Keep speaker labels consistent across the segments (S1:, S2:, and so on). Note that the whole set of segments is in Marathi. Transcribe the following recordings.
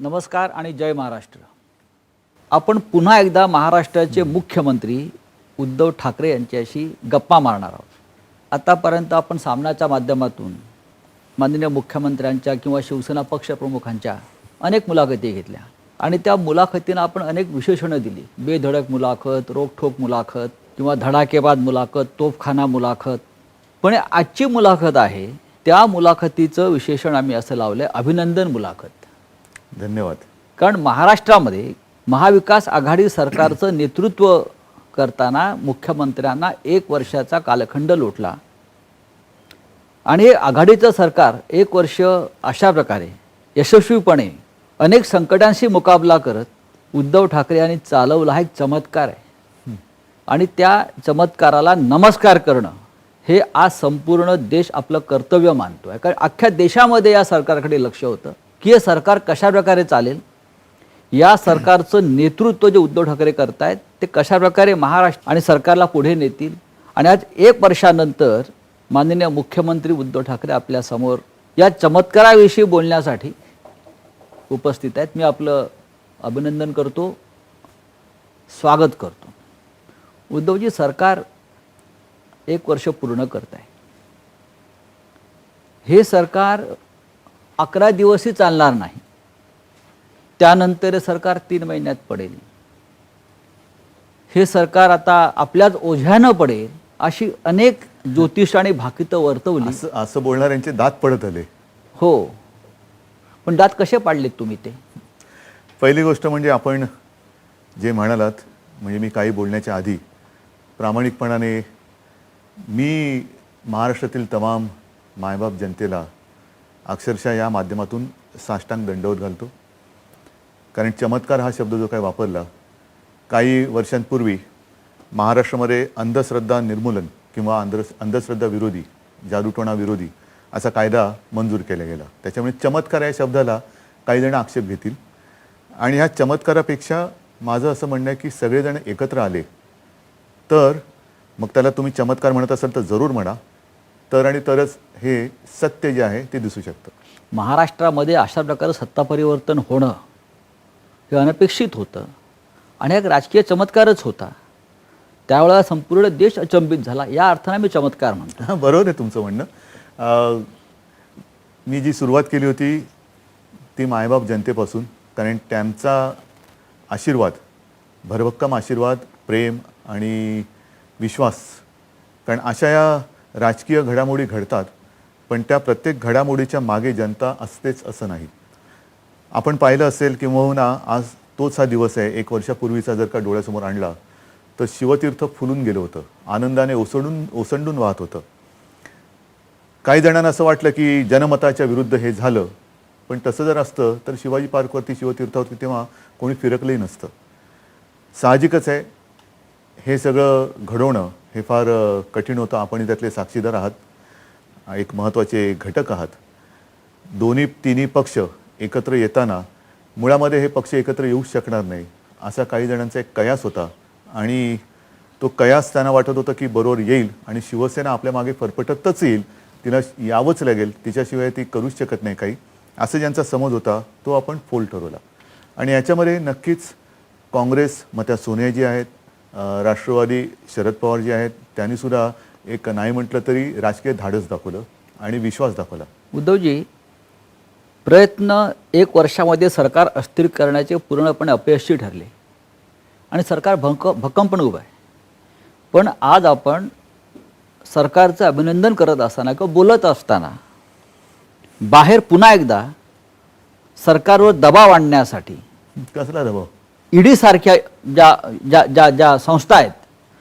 S1: नमस्कार आणि जय महाराष्ट्र। आपण पुन्हा एकदा महाराष्ट्राचे मुख्यमंत्री उद्धव ठाकरे यांच्याशी गप्पा मारणार आहोत। आतापर्यंत आपण सामनाच्या माध्यमातून माननीय मुख्यमंत्र्यांच्या किंवा शिवसेना पक्षप्रमुखांच्या अनेक मुलाखती घेतल्या आणि त्या मुलाखतींना आपण अनेक विशेषणे दिली। बेधडक मुलाखत, रोखठोक मुलाखत किंवा धडाकेबाज मुलाखत, तोफखाना मुलाखत। पण आजची मुलाखत आहे त्या मुलाखतीचं विशेषण आम्ही असं लावलंय अभिनंदन मुलाखत।
S2: धन्यवाद।
S1: कारण महाराष्ट्रामध्ये महाविकास आघाडी सरकारचं नेतृत्व करताना मुख्यमंत्र्यांना 1 वर्षाचा कालखंड लोटला आणि हे आघाडीचं सरकार 1 वर्ष अशा प्रकारे यशस्वीपणे अनेक संकटांशी मुकाबला करत उद्धव ठाकरे यांनी चालवला हा एक चमत्कार आहे आणि त्या चमत्काराला नमस्कार करणं हे आज संपूर्ण देश आपलं कर्तव्य मानतोय। कारण अख्ख्या देशामध्ये या सरकारकडे लक्ष होतं की हे सरकार कशा प्रकारे चालेल, या सरकारचं नेतृत्व जे उद्धव ठाकरे करतायत ते कशा प्रकारे महाराष्ट्र आणि सरकारला पुढे नेतील। आणि आज 1 वर्षानंतर माननीय मुख्यमंत्री उद्धव ठाकरे आपल्या समोर या चमत्काराविषयी बोलण्यासाठी उपस्थित आहेत। मी आपलं अभिनंदन करतो, स्वागत करतो। उद्धवजी, सरकार 1 वर्ष पूर्ण करत आहे। हे सरकार 11 दिवसही चालणार नाही, त्यानंतर हे सरकार 3 महिन्यात पडेल। हे सरकार आता आपल्याच ओझ्यानं पडेल अशी अनेक ज्योतिष आणि भाकितं वर्तवली।
S2: असं बोलणाऱ्यांचे दात पडत आले।
S1: हो, पण दात कसे पाडलेत तुम्ही ते?
S2: पहिली गोष्ट म्हणजे आपण जे म्हणालात, म्हणजे मी काही बोलण्याच्या आधी प्रामाणिकपणाने मी महाराष्ट्रातील तमाम मायबाप जनतेला अक्षरशः या माध्यमातून साष्टांग दंडवत घालतो। कारण चमत्कार हा शब्द जो काही वापरला, काही वर्षांपूर्वी महाराष्ट्रामध्ये अंधश्रद्धा निर्मूलन किंवा अंधश्रद्धा विरोधी, जादूटोणा विरोधी असा कायदा मंजूर केला गेला। त्याच्यामुळे चमत्कार या शब्दाला काही जण आक्षेप घेतील आणि ह्या चमत्कारापेक्षा माझं असं म्हणणं आहे की सगळेजण एकत्र आले तर मग त्याला तुम्ही चमत्कार म्हणत असाल तर जरूर म्हणा, तर आणि तरच हे सत्य जे आहे ते दिसू शकतं।
S1: महाराष्ट्रामध्ये अशा प्रकारे सत्ता परिवर्तन होणं हे अनपेक्षित होतं आणि एक राजकीय चमत्कारच होता। त्यावेळेला संपूर्ण देश अचंबित झाला, या अर्थाने मी चमत्कार म्हणतो।
S2: हां, बरोबर आहे तुमचं म्हणणं। मी जी सुरुवात केली होती ती मायबाप जनतेपासून, कारण त्यांचा आशीर्वाद, भरभक्कम आशीर्वाद, प्रेम आणि विश्वास, कारण अशा या राजकीय घडामोडी घडतात पण त्या प्रत्येक घडामोडीच्या मागे जनता असतेच असं नाही। आपण पाहिलं असेल किंवा आज तोच हा दिवस आहे, 1 वर्षापूर्वीचा जर का डोळ्यासमोर आणला तर शिवतीर्थ फुलून गेलं होतं, आनंदाने ओसंडून वाहत होतं। काही जणांना असं वाटलं की जनमताच्या विरुद्ध हे झालं, पण तसं जर असतं तर शिवाजी पार्कवरती, शिवतीर्थावरती तेव्हा कोणी फिरकलंही नसतं। साहजिकच आहे, हे सगळं घडवणं हे फार कठीण होतं। आपण त्यातले साक्षीदार आहात, एक महत्त्वाचे घटक आहात। तिन्ही पक्ष एकत्र येताना मुळामध्ये हे पक्ष एकत्र येऊ शकणार नाही असा काही जणांचा एक कयास होता आणि तो कयास त्यांना वाटत होतं की बरोबर येईल आणि शिवसेना आपल्या मागे फरफटतच येईल, तिला यावंच लागेल, तिच्याशिवाय ती करूच शकत नाही काही, असं ज्यांचा समज होता तो आपण फोल ठरवला। आणि याच्यामध्ये नक्कीच काँग्रेस, मग त्या सोनियाजी आहेत, राष्ट्रवादी शरद पवार जी आहेत, त्यांनीसुद्धा एक नाही म्हटलं तरी राजकीय धाडस दाखवलं आणि विश्वास दाखवला।
S1: उद्धवजी, प्रयत्न 1 वर्षामध्ये सरकार अस्थिर करण्याचे पूर्णपणे अपयशी ठरले आणि सरकार भक्कमपणे उभं आहे। पण आज आपण सरकारचं अभिनंदन करत असताना किंवा बोलत असताना बाहेर पुन्हा एकदा सरकारवर दबाव आणण्यासाठी
S2: कसला दबाव?
S1: ईडी सारख्या ज्या संस्था आहेत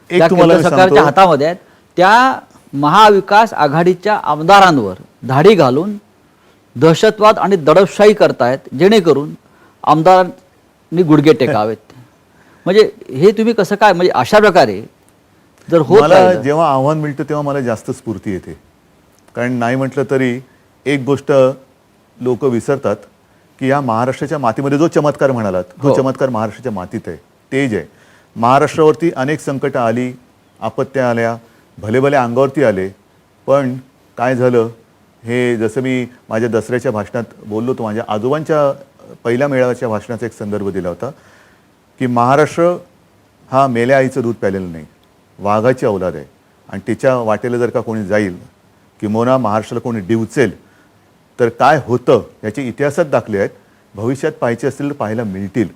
S1: त्या केंद्र सरकारच्या हातामध्ये आहेत, त्या महाविकास आघाडीच्या आमदारांवर धाडी घालून दहशतवाद आणि दडपशाही करतायत, जेणेकरून आमदारांनी गुडघे टेकावेत। म्हणजे हे तुम्ही कसं काय, म्हणजे अशा प्रकारे जर होत
S2: मला जेव्हा आव्हान मिळतं तेव्हा मला जास्त स्फूर्ती येते। कारण नाही म्हटलं तरी एक गोष्ट लोक विसरतात की या महाराष्ट्राच्या मातीमध्ये जो चमत्कार म्हणालात, तो चमत्कार महाराष्ट्राच्या मातीत आहे, तेज आहे। महाराष्ट्रावरती अनेक संकटं आली, आपत्त्या आल्या, भले भले अंगावरती आले, पण काय झालं हे जसं मी माझ्या दसऱ्याच्या भाषणात बोललो होतो, माझ्या आजोबांच्या पहिल्या मेळाव्याच्या भाषणाचा एक संदर्भ दिला होता की महाराष्ट्र हा मेल्या आईचं दूध प्यालेलं नाही, वाघाची औलाद आहे आणि तिच्या वाटेला जर का कोणी जाईल किंवा महाराष्ट्राला कोणी डिवचेल तर काय होतं याचे इतिहासात दाखले आहेत. भविष्यात पाहायचे असतील तर पाहायला मिळतील.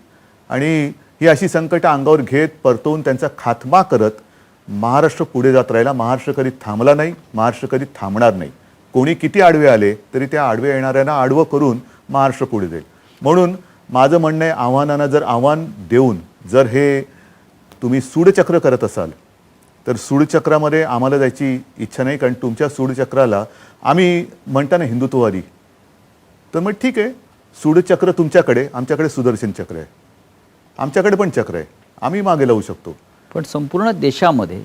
S2: आणि ही अशी संकटं अंगावर घेत परतवून त्यांचा खात्मा करत महाराष्ट्र पुढे जात राहिला. महाराष्ट्र कधी थांबला नाही, महाराष्ट्र कधी थांबणार नाही. कोणी किती आडवे आले तरी त्या आडवे येणाऱ्यांना आडवं करून महाराष्ट्र पुढे जाईल. म्हणून माझं म्हणणं आहे, आव्हानांना जर आव्हान देऊन जर हे तुम्ही सूडचक्र करत असाल तर सूडचक्रामध्ये आम्हाला जायची इच्छा नाही. कारण तुमच्या सूडचक्राला आम्ही म्हणता ना हिंदुत्ववादी, तर मग ठीक आहे, सूडचक्र तुमच्याकडे, आमच्याकडे सुदर्शन चक्र आहे, आमच्याकडे पण चक्र आहे, आम्ही मागे लावू शकतो.
S1: पण संपूर्ण देशामध्ये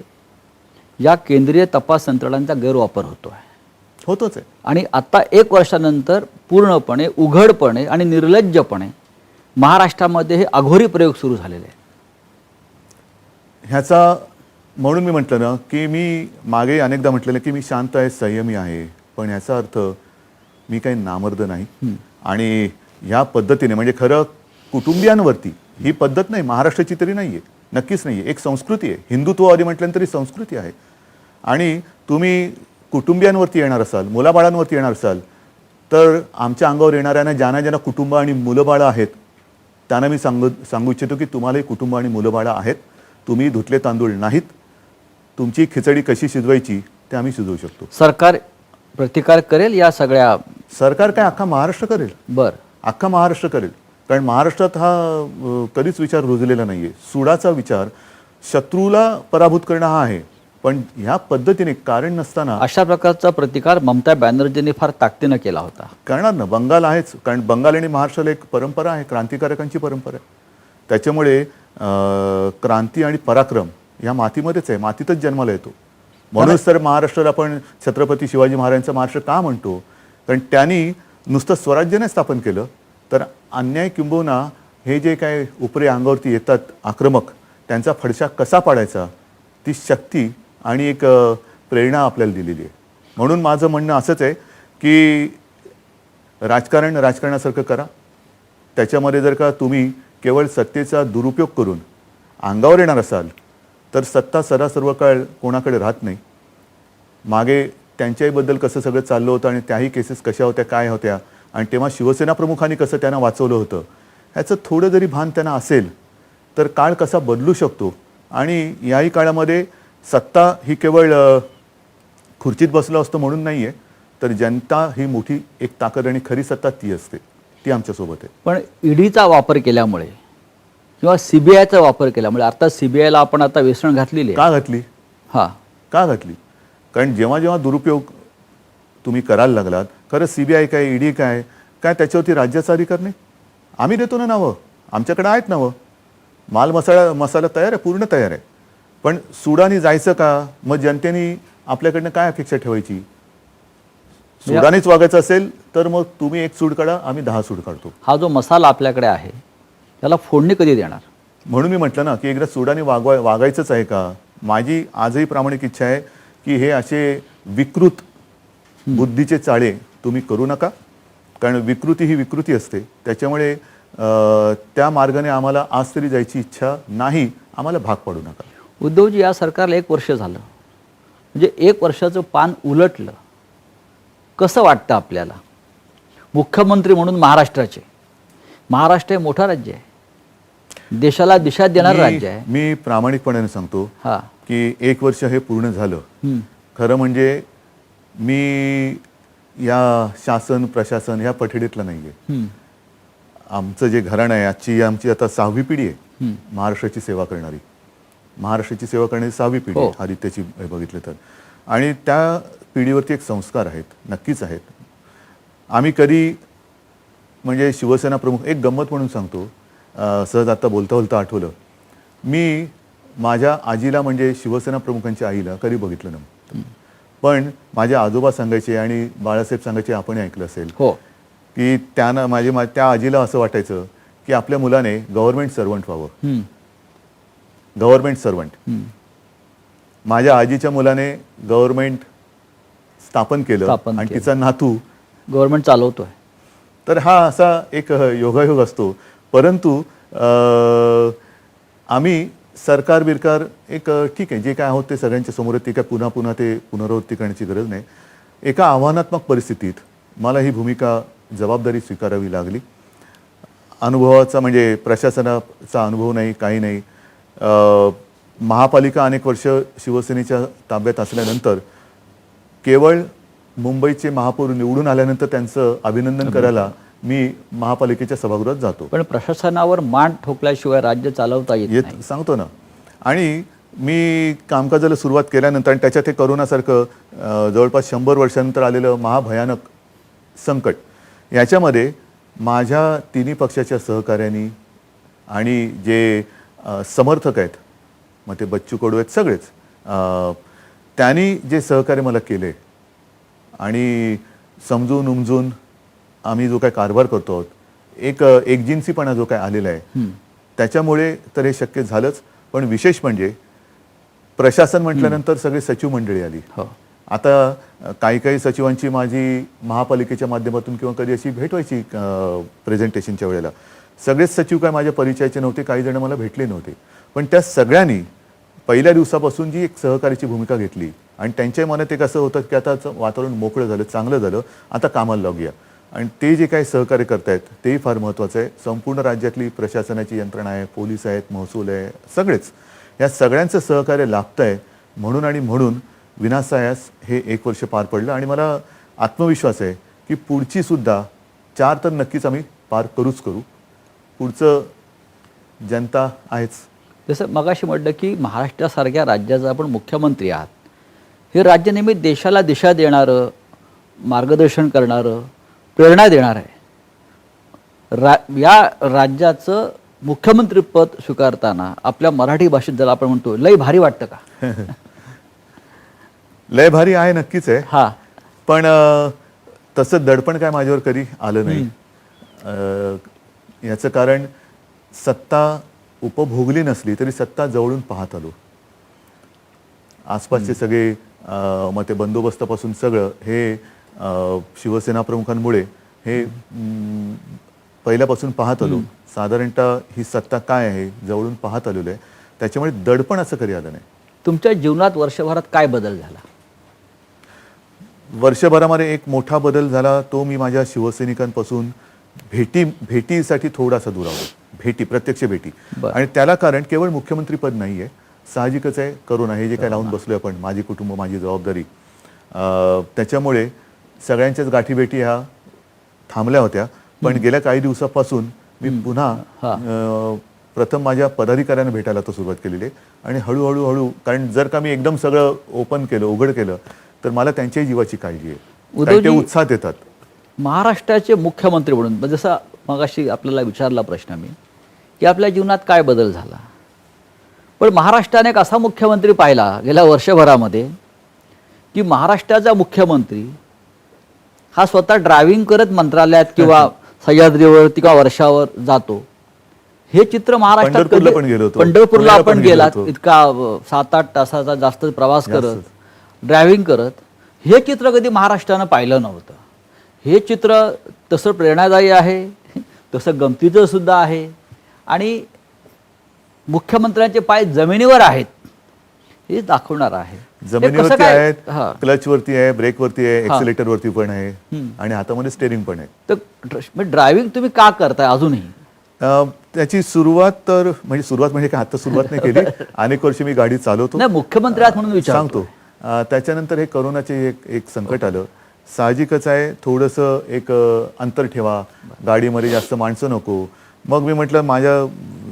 S1: या केंद्रीय तपास यंत्रणांचा गैरवापर होतो आहे,
S2: होतोच आहे.
S1: आणि आता 1 वर्षानंतर पूर्णपणे उघडपणे आणि निर्लज्जपणे महाराष्ट्रामध्ये हे अघोरी प्रयोग सुरू झालेले आहेत.
S2: ह्याचा म्हणून मी म्हटलं ना की मी मागे अनेकदा म्हटलेलं की मी शांत आहे, संयमी आहे, पण ह्याचा अर्थ मी काही नामर्द नाही. आणि ह्या पद्धतीने म्हणजे खरं कुटुंबियांवरती ही पद्धत नाही, महाराष्ट्राची तरी नाही आहे, नक्कीच नाही आहे. एक संस्कृती आहे, हिंदुत्ववादी म्हटल्यानंतर ही संस्कृती आहे. आणि तुम्ही कुटुंबियांवरती येणार असाल, मुलाबाळांवरती येणार असाल तर आमच्या अंगावर येणाऱ्यांना ज्यांना कुटुंब आणि मुलंबाळं आहेत त्यांना मी सांगू इच्छितो की तुम्हालाही कुटुंब आणि मुलंबाळं आहेत. तुम्ही धुतले तांदूळ नाहीत. तुमची खिचडी कशी शिजवायची ते आम्ही शिजवू शकतो.
S1: सरकार प्रतिकार करेल या सगळ्या?
S2: सरकार काय, अख्खा महाराष्ट्र करेल.
S1: बरं,
S2: अख्खा महाराष्ट्र करेल. कारण महाराष्ट्रात हा कधीच विचार रुजलेला नाही आहे. सुडाचा विचार, शत्रूला पराभूत करणं हा आहे, पण ह्या पद्धतीने कारण नसताना
S1: अशा प्रकारचा प्रतिकार ममता बॅनर्जींनी फार ताकदीनं केला होता.
S2: करणार ना. बंगाल आहेच, कारण बंगाल आणि महाराष्ट्राला एक परंपरा आहे, क्रांतिकारकांची परंपरा आहे. त्याच्यामुळे क्रांती आणि पराक्रम ह्या मातीमध्येच आहे, मातीतच जन्माला येतो. म्हणूनच तर महाराष्ट्राला आपण छत्रपती शिवाजी महाराजांचा महाराष्ट्र का म्हणतो, कारण त्यांनी नुसतं स्वराज्य नाही स्थापन केलं तर अन्याय किंबहुना हे जे काय उपरे अंगावरती येतात आक्रमक, त्यांचा फडशा कसा पाडायचा ती शक्ती आणि एक प्रेरणा आपल्याला दिलेली आहे. म्हणून माझं म्हणणं असंच आहे की राजकारण राजकारणासारखं करा. त्याच्यामध्ये जर का तुम्ही केवळ सत्तेचा दुरुपयोग करून अंगावर येणार असाल तर सत्ता सर्व काळ कोणाकडे राहत नाही. मागे त्यांच्याहीबद्दल कसं सगळं चाललं होतं आणि त्याही केसेस कशा होत्या, काय होत्या, आणि तेव्हा शिवसेना प्रमुखांनी कसं त्यांना वाचवलं होतं, ह्याचं थोडं जरी भान त्यांना असेल तर काळ कसा बदलू शकतो. आणि याही काळामध्ये सत्ता ही केवळ खुर्चीत बसलो असतो म्हणून नाही आहे, तर जनता ही मोठी एक ताकद आणि खरी सत्ता ती असते, ती आमच्यासोबत आहे.
S1: पण ईडीचा वापर केल्यामुळे किंवा सीबीआयचा वापर केल्यामुळे, आता सीबीआयला आपण आता वेसण घातलेली आहे.
S2: का घातली?
S1: हां,
S2: का घातली? कारण जेव्हा जेव्हा दुरुपयोग तुम्ही करायला लागलात, खरं सीबीआय काय, ईडी काय, त्याच्यावरती राज्याचा अधिकार नाही. आम्ही देतो ना नावं, आमच्याकडे आहेत नावं, मसाला तयार आहे, पूर्ण तयार आहे. पण सुडानी जायचं का? मग जनतेने आपल्याकडनं काय अपेक्षा ठेवायची? सुडानीच वागायचं असेल तर मग तुम्ही 1 सूड काढा, आम्ही 10 सूड काढतो.
S1: हा जो मसाला आपल्याकडे आहे त्याला फोडणी कधी देणार?
S2: म्हणून मी म्हटलं ना की एकदा सुडानी वागायचंच आहे का? माझी आजही प्रामाणिक इच्छा आहे की हे असे विकृत बुद्धीचे चाळे तुम्ही करू नका. कारण विकृती ही विकृती असते. त्याच्यामुळे त्या मार्गाने आम्हाला आज तरी जायची इच्छा नाही. आम्हाला भाग पाडू नका.
S1: उद्धवजी, या सरकारला 1 वर्ष झालं, म्हणजे 1 वर्षाचं पान उलटलं. कसं वाटतं आपल्याला? मुख्यमंत्री म्हणून महाराष्ट्र हे मोठं राज्य आहे, देशाला दिशा देणारं राज्य आहे.
S2: मी प्रामाणिकपणाने सांगतो
S1: हां,
S2: की 1 वर्ष हे पूर्ण झालं. खरं म्हणजे मी या शासन प्रशासन ह्या पठडीतला नाही आहे. आमचं जे घराणं आहे, आमची आता 6वी पिढी आहे महाराष्ट्राची सेवा करणारी. महाराष्ट्राची सेवा करणारी 6वी पिढी आहे आदित्यची बघितलं तर. आणि त्या पिढीवरती एक संस्कार आहेत, नक्कीच आहेत. आम्ही कधी म्हणजे शिवसेना प्रमुख, एक गंमत म्हणून सांगतो, सहज आता बोलता बोलता आठवलं, मी माझ्या आजीला म्हणजे शिवसेना प्रमुखांच्या आईला कधी बघितलं नव्हतं. पण माझे आजोबा सांगायचे आणि बाळासाहेब सांगायचे, आपण ऐकलं असेल की त्यांना त्या आजीला असं वाटायचं की आपल्या मुलाने गव्हर्नमेंट सर्वंट व्हावं. Government servant. माझ्या आजीच्या मुलाने गव्हर्नमेंट स्थापन केलं आणि तिचा नातू
S1: गव्हर्नमेंट चालवतोय.
S2: तर हा असा एक योगायोग असतो. परंतु आम्ही सरकार बिरकार एक ठीक आहे, जे काय आहोत ते सगळ्यांच्या समोर आहे, ते काय पुन्हा पुन्हा ते पुनरावृत्ती करण्याची गरज नाही. एका आव्हानात्मक परिस्थितीत मला ही भूमिका जबाबदारी स्वीकारावी लागली. अनुभवाचा म्हणजे प्रशासनाचा अनुभव नाही, काही नाही. महापालिका अनेक वर्ष शिवसेनेच्या ताब्यात असल्यानंतर केवळ मुंबईचे महापौर निवडून आल्यानंतर त्यांचं अभिनंदन करायला मी महापालिकेच्या सभागृहात जातो.
S1: पण प्रशासनावर मान ठोकल्याशिवाय राज्य चालवता येत नाही.
S2: सांगतो ना. आणि मी कामकाजाला सुरुवात केल्यानंतर आणि त्याच्यात हे करोनासारखं जवळपास 100 वर्षानंतर आलेलं महाभयानक संकट, याच्यामध्ये माझ्या तिन्ही पक्षाच्या सहकार्यांनी आणि जे समर्थक आहेत, मग ते बच्चू कडू आहेत सगळेच, त्यांनी जे सहकार्य मला केले आणि समजून उमजून आम्ही जो काय कारभार करतो आहोत, एक एकजिन्सीपणा जो काय आलेला आहे, त्याच्यामुळे तर हे शक्य झालंच. पण विशेष म्हणजे प्रशासन म्हटल्यानंतर सगळे सचिव मंडळी आली. आता काही काही सचिवांची माझी महापालिकेच्या माध्यमातून किंवा कधी अशी भेट व्हायची प्रेझेंटेशनच्या वेळेला. सगळेच सचिव काय माझ्या परिचयाचे नव्हते, काही जण मला भेटले नव्हते. पण त्या सगळ्यांनी पहिल्या दिवसापासून जी एक सहकार्याची भूमिका घेतली आणि त्यांच्या मनात एक असं होतं की आता वातावरण मोकळं झालं, चांगलं झालं, आता कामाला लागूया. आणि ते जे काही सहकार्य करतायत तेही फार महत्त्वाचं आहे. संपूर्ण राज्यातली प्रशासनाची यंत्रणा आहे, पोलीस आहेत, महसूल आहे, सगळेच या सगळ्यांचं सहकार्य लाभतं आहे. म्हणून विनासायास हे 1 वर्ष पार पडलं आणि मला आत्मविश्वास आहे की पुढची सुद्धा 4 तर नक्कीच आम्ही पार करूच करू. पुढचं जनता आहेच.
S1: जसं मगाशी म्हटलं की महाराष्ट्रासारख्या राज्याचा आपण मुख्यमंत्री आहात. हे राज्य नेहमी देशाला दिशा देणारं, मार्गदर्शन करणारं, प्रेरणा देणार आहे. या राज्याचं मुख्यमंत्रीपद स्वीकारताना आपल्या मराठी भाषेत जर आपण म्हणतो लय भारी वाटतं का?
S2: लय भारी आहे, नक्कीच आहे.
S1: हा,
S2: पण तसं दडपण काय माझ्यावर कधी आलं नाही. याचं कारण सत्ता उपभोगली नसली तरी सत्ता जवळून पाहत आलो. आसपासचे सगळे मग ते बंदोबस्तापासून सगळं हे शिवसेना प्रमुखांमुळे हे पहिल्यापासून पाहत आलो. साधारणतः ही सत्ता काय आहे जवळून पाहत आलेलो आहे. त्याच्यामुळे दडपण असं कधी आलं नाही.
S1: तुमच्या जीवनात वर्षभरात काय बदल झाला?
S2: वर्षभरामध्ये एक मोठा बदल झाला. तो मी माझ्या शिवसैनिकांपासून भेटीसाठी थोडासा दुरावलो. प्रत्यक्ष भेटी. आणि त्याला कारण केवळ मुख्यमंत्री पद नाही आहे, साहजिकच आहे करोना हे जे काय लावून बसलोय आपण, माझी कुटुंब माझी जबाबदारी, त्याच्यामुळे सगळ्यांच्याच गाठीभेटी ह्या थांबल्या होत्या. पण गेल्या काही दिवसापासून मी पुन्हा प्रथम माझ्या पदाधिकाऱ्यांना भेटायला तर सुरुवात केलेली आहे. आणि हळूहळू कारण जर का मी एकदम सगळं ओपन केलं, उघड केलं, तर मला त्यांच्याही जीवाची काळजी आहे. कारण ते उत्साहात येतात.
S1: महाराष्ट्राचे मुख्यमंत्री म्हणून जसं मगाशी आपल्याला विचारला प्रश्न मी की आपल्या जीवनात काय बदल झाला, पण महाराष्ट्राने एक असा मुख्यमंत्री पाहिला गेल्या वर्षभरामध्ये की महाराष्ट्राचा मुख्यमंत्री हा स्वतः ड्रायव्हिंग करत मंत्रालयात किंवा सह्याद्रीवर किंवा वर्षावर जातो. हे चित्र महाराष्ट्रात पंढरपूरला आपण गेलात, इतका 7-8 तासाचा जास्त प्रवास करत, ड्रायव्हिंग करत, हे चित्र कधी महाराष्ट्रानं पाहिलं नव्हतं. हे चित्र तसं प्रेरणादायी आहे, तसं गमतीचं सुद्धा आहे. आणि मुख्यमंत्र्यांचे पाय जमिनीवर आहेत हे दाखवणार आहे.
S2: जमिनीवरती आहेत, क्लचवरती आहे, ब्रेकवरती आहे, एक्सिलेटरवरती पण आहे आणि हातामध्ये स्टेरिंग पण आहे.
S1: तर ड्रायव्हिंग तुम्ही का करताय अजूनही?
S2: त्याची सुरुवात म्हणजे काय आता सुरुवात नाही केली. अनेक वर्ष मी गाडी चालवतो.
S1: नाही, मुख्यमंत्री आहात म्हणून
S2: सांगतो. त्याच्यानंतर हे करोनाचे एक संकट आलं. साहजिकच आहे, थोडंसं एक अंतर ठेवा, गाडीमध्ये जास्त माणसं नको. मग मी म्हटलं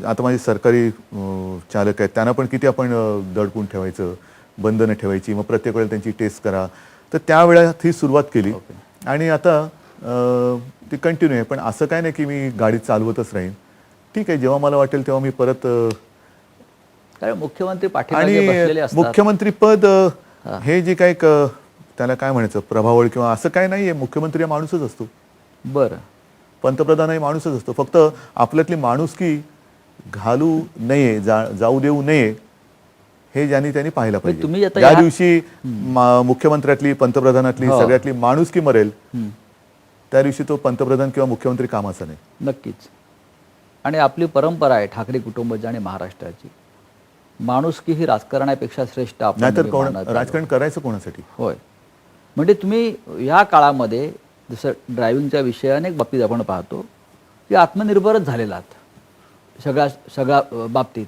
S2: आता माझे सरकारी चालक आहेत, त्यांना पण किती आपण दडपून ठेवायचं, बंधनं ठेवायची, मग प्रत्येक वेळेला त्यांची टेस्ट करा. तर त्यावेळेत ही सुरुवात केली आणि आता ती कंटिन्यू आहे. पण असं काय नाही की मी गाडी चालवतच राहीन. ठीक आहे, जेव्हा मला वाटेल तेव्हा मी परत.
S1: कारण मुख्यमंत्री पाठीमागे बसलेले असतात.
S2: मुख्यमंत्री पद हे जे काही त्याला काय म्हणायचं, प्रभावळ किंवा असं काय नाहीये. मुख्यमंत्री हा माणूसच असतो.
S1: बरं,
S2: पंतप्रधान हा माणूसच असतो. फक्त आपल्यातली माणुसकी घालू नये, जाऊ देऊ नये, हे त्यांनी पाहिलं पाहिजे. ज्या दिवशी मुख्यमंत्र्यातली, पंतप्रधानातली, सगळ्यातली माणुसकी मरेल त्या दिवशी तो पंतप्रधान किंवा मुख्यमंत्री कामाचा नाही.
S1: नक्कीच. आणि आपली परंपरा आहे ठाकरे कुटुंबाची आणि महाराष्ट्राची, माणुसकी ही राजकारणापेक्षा श्रेष्ठ आपण
S2: नाहीतर
S1: नेहमी मानत आलो.
S2: राजकारण करायचं कोणासाठी?
S1: होय. म्हणजे तुम्ही या काळामध्ये जसं ड्रायव्हिंगच्या विषय अनेक बाबतीत आपण पाहतो की आत्मनिर्भरच झालेला आहात सगळ्या बाबतीत.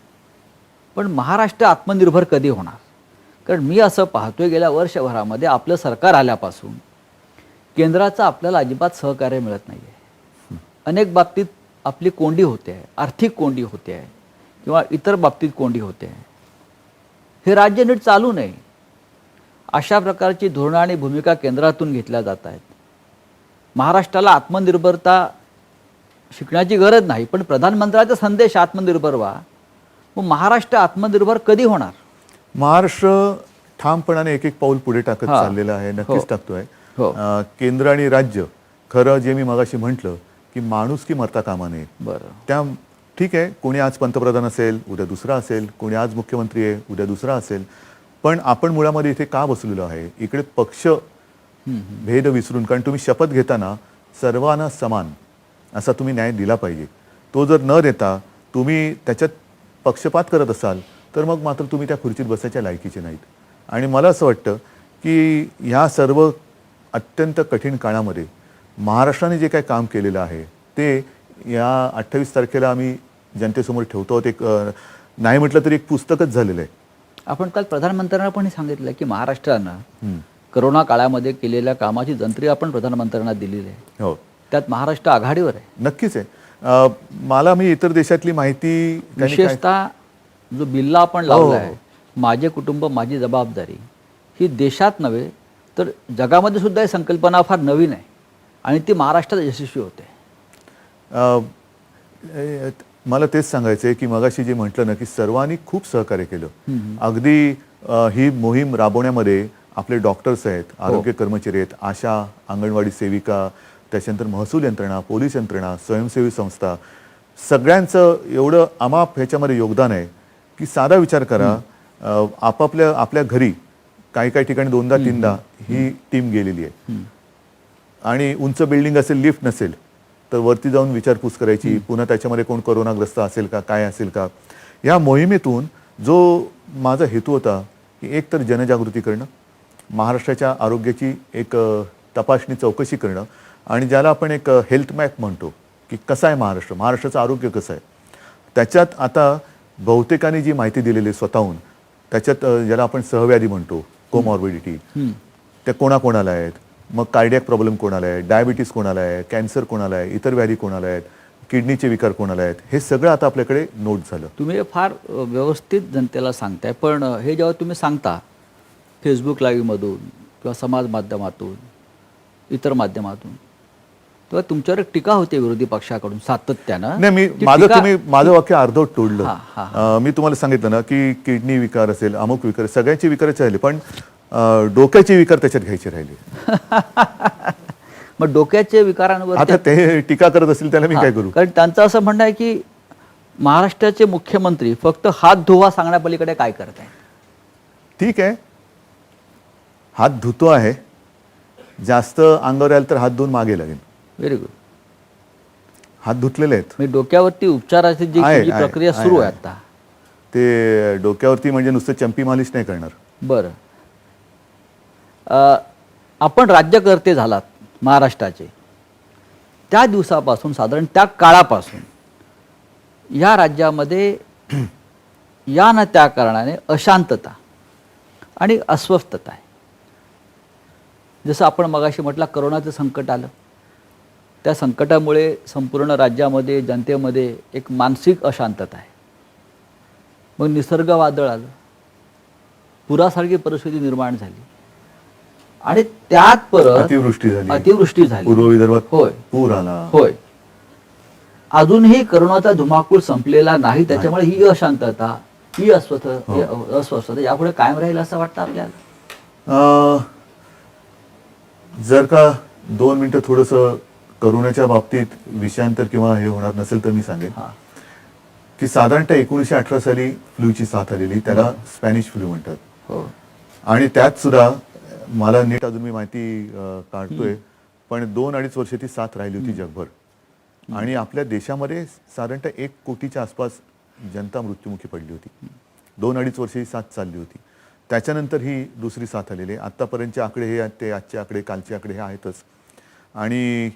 S1: पण महाराष्ट्र आत्मनिर्भर कधी होणार? कारण मी असं पाहतोय गेल्या वर्षभरामध्ये आपलं सरकार आल्यापासून केंद्राचं आपल्याला अजिबात सहकार्य मिळत नाही आहे. अनेक बाबतीत आपली कोंडी होते आहे, आर्थिक कोंडी होते आहे किंवा इतर बाबतीत कोंडी होते आहे. हे राज्य नीट चालू नये अशा प्रकारची धोरणं आणि भूमिका केंद्रातून घेतल्या जात आहेत. महाराष्ट्राला आत्मनिर्भरता शिकण्याची गरज नाही, पण प्रधानमंत्र्याचा संदेश आत्मनिर्भर व्हा. मग महाराष्ट्र आत्मनिर्भर कधी होणार?
S2: महाराष्ट्र ठामपणाने एक एक पाऊल पुढे टाकत चाललेलं आहे, नक्कीच टाकतोय. केंद्र आणि राज्य, खरं जे मी मगाशी म्हटलं की माणूस की मरता कामा नये.
S1: बरं,
S2: त्या ठीक आहे, कोणी आज पंतप्रधान असेल, उद्या दुसरा असेल, कोणी आज मुख्यमंत्री आहे, उद्या दुसरा असेल, पण आपण मुळामध्ये इथे का बसलेलो आहे? इकडे पक्ष भेद विसरून, कारण तुम्ही शपथ घेताना सर्वांना समान असा तुम्ही न्याय दिला पाहिजे. तो जर न देता तुम्ही त्याच्यात पक्षपात करत असाल तर मग मात्र तुम्ही त्या खुर्चीत बसायच्या लायकीचे नाहीत. आणि मला असं वाटतं की ह्या सर्व अत्यंत कठीण काळामध्ये महाराष्ट्राने जे काही काम केलेलं आहे ते या 28 तारखेला आम्ही जनतेसमोर ठेवतो. एक नाही म्हटलं तरी एक पुस्तकच झालेलं आहे.
S1: आपण काल प्रधानमंत्र्यांना पण सांगितलं की महाराष्ट्रानं करोना काळामध्ये केलेल्या कामाची जंत्री आपण प्रधानमंत्र्यांना दिलेली आहे.
S2: हो,
S1: त्यात महाराष्ट्र आघाडीवर आहे.
S2: नक्कीच आहे. मी इतर देशातली माहिती,
S1: विशेषतः जो बिल्ला आपण लावला आहे, माझे कुटुंब माझी जबाबदारी, ही देशात नव्हे तर जगामध्ये सुद्धा ही संकल्पना फार नवीन आहे आणि ती महाराष्ट्रात यशस्वी होते.
S2: मला तेच सांगायचं आहे की मगाशी जे म्हटलं ना की सर्वांनी खूप सहकार्य केलं. अगदी ही मोहीम राबवण्यामध्ये आपले डॉक्टर्स आहेत, आरोग्य कर्मचारी आहेत, आशा, अंगणवाडी सेविका, त्याच्यानंतर महसूल यंत्रणा, पोलीस यंत्रणा, स्वयंसेवी संस्था, सगळ्यांचं एवढं अमाप ह्याच्यामध्ये योगदान आहे की साधा विचार करा, आपल्या घरी काही ठिकाणी 2दा 3दा ही टीम गेलेली आहे. आणि उंच बिल्डिंग असेल, लिफ्ट नसेल तर वरती जाऊन विचारपूस करायची, पुन्हा त्याच्यामध्ये कोण कोरोनाग्रस्त असेल का, काय असेल का. या मोहिमेतून जो माझा हेतू होता की एक तर जनजागृती करणं, महाराष्ट्राच्या आरोग्याची एक तपासणी चौकशी करणं, आणि ज्याला आपण एक हेल्थ मॅप म्हणतो की कसं आहे महाराष्ट्राचं आरोग्य कसं आहे. त्याच्यात आता बहुतेकांनी जी माहिती दिलेली स्वतःहून, त्याच्यात ज्याला आपण सहव्याधी म्हणतो, कोमॉर्बिडिटी, त्या कोणाकोणाला आहेत, मग कार्डियक प्रॉब्लेम कोणाला आहे, डायबिटीस कोणाला आहे, कॅन्सर कोणाला आहे, इतर व्याधी कोणाला आहेत, किडनीचे विकार कोणाला आहेत, हे सगळं आता आपल्याकडे नोट झालं.
S1: तुम्ही फार व्यवस्थित जनतेला सांगताय, पण हे जेव्हा तुम्ही सांगता फेसबुक लाईव्हमधून किंवा समाज माध्यमातून, इतर माध्यमातून, तेव्हा तुमच्यावर एक टीका होते विरोधी पक्षाकडून सातत्यानं.
S2: नाही, माझं वाक्य अर्धवट तोडलं. मी तुम्हाला सांगितलं ना की किडनी विकार असेल, अमुक विकार, सगळ्यांचे विकारच राहिले, पण डोक्याचे विकार त्याच्यात घ्यायचे राहिले.
S1: मग डोक्याच्या विकारांवर
S2: आता ते टीका करत असतील त्याला मी काय करू?
S1: कारण त्यांचं असं म्हणणं आहे की महाराष्ट्राचे मुख्यमंत्री फक्त हात धुवा सांगण्यापलीकडे काय करत आहे.
S2: ठीक आहे, हात धुतो आहे, जास्त अंगावर आलं तर हात धुवून मागे लागेल.
S1: Very good.
S2: हात धुतलेले आहेत.
S1: मी डोक्यावरती उपचाराची जी प्रक्रिया सुरू आहे आता,
S2: ते डोक्यावरती म्हणजे नुसतं चंपी मालिश नाही करणार.
S1: बरं, आपण राज्यकर्ते झालात महाराष्ट्राचे, त्या दिवसापासून साधारण त्या काळापासून या राज्यामध्ये या ना त्या कारणाने अशांतता आणि अस्वस्थता आहे. जसं आपण मगाशी म्हटलं, करोनाचं संकट आलं, त्या संकटामुळे संपूर्ण राज्यामध्ये, जनतेमध्ये एक मानसिक अशांतता आहे. मग निसर्ग वादळ आलं, पुरासारखी परिस्थिती निर्माण झाली, आणि त्यात परत अतिवृष्टी झाली,
S2: पूर्व विदर्भात
S1: होय,
S2: पूर आला,
S1: होय. अजूनही करोनाचा धुमाकूळ संपलेला नाही, त्याच्यामुळे ही अशांतता, ही अस्वस्थता यापुढे कायम राहील असं वाटतं आपल्याला.
S2: जर का 2 मिनिटं थोडंसं करोनाच्या बाबतीत विषयांतर किंवा हे होणार नसेल तर मी सांगेन की साधारणतः 1918 साली फ्लूची साथ आलेली, त्याला स्पॅनिश फ्लू म्हणतात. आणि त्यात सुद्धा मला नीट अजून मी माहिती काढतोय पण 2-2.5 वर्ष ती साथ राहिली होती जगभर. आणि आपल्या देशामध्ये साधारणतः 1 कोटीच्या आसपास जनता मृत्युमुखी पडली होती. 2-2.5 वर्ष ही साथ चालली होती. त्याच्यानंतर ही दुसरी साथ आलेली आहे. आत्तापर्यंतचे आकडे हे आहेत, ते आजचे आकडे, कालचे आकडे हे आहेतच. आणि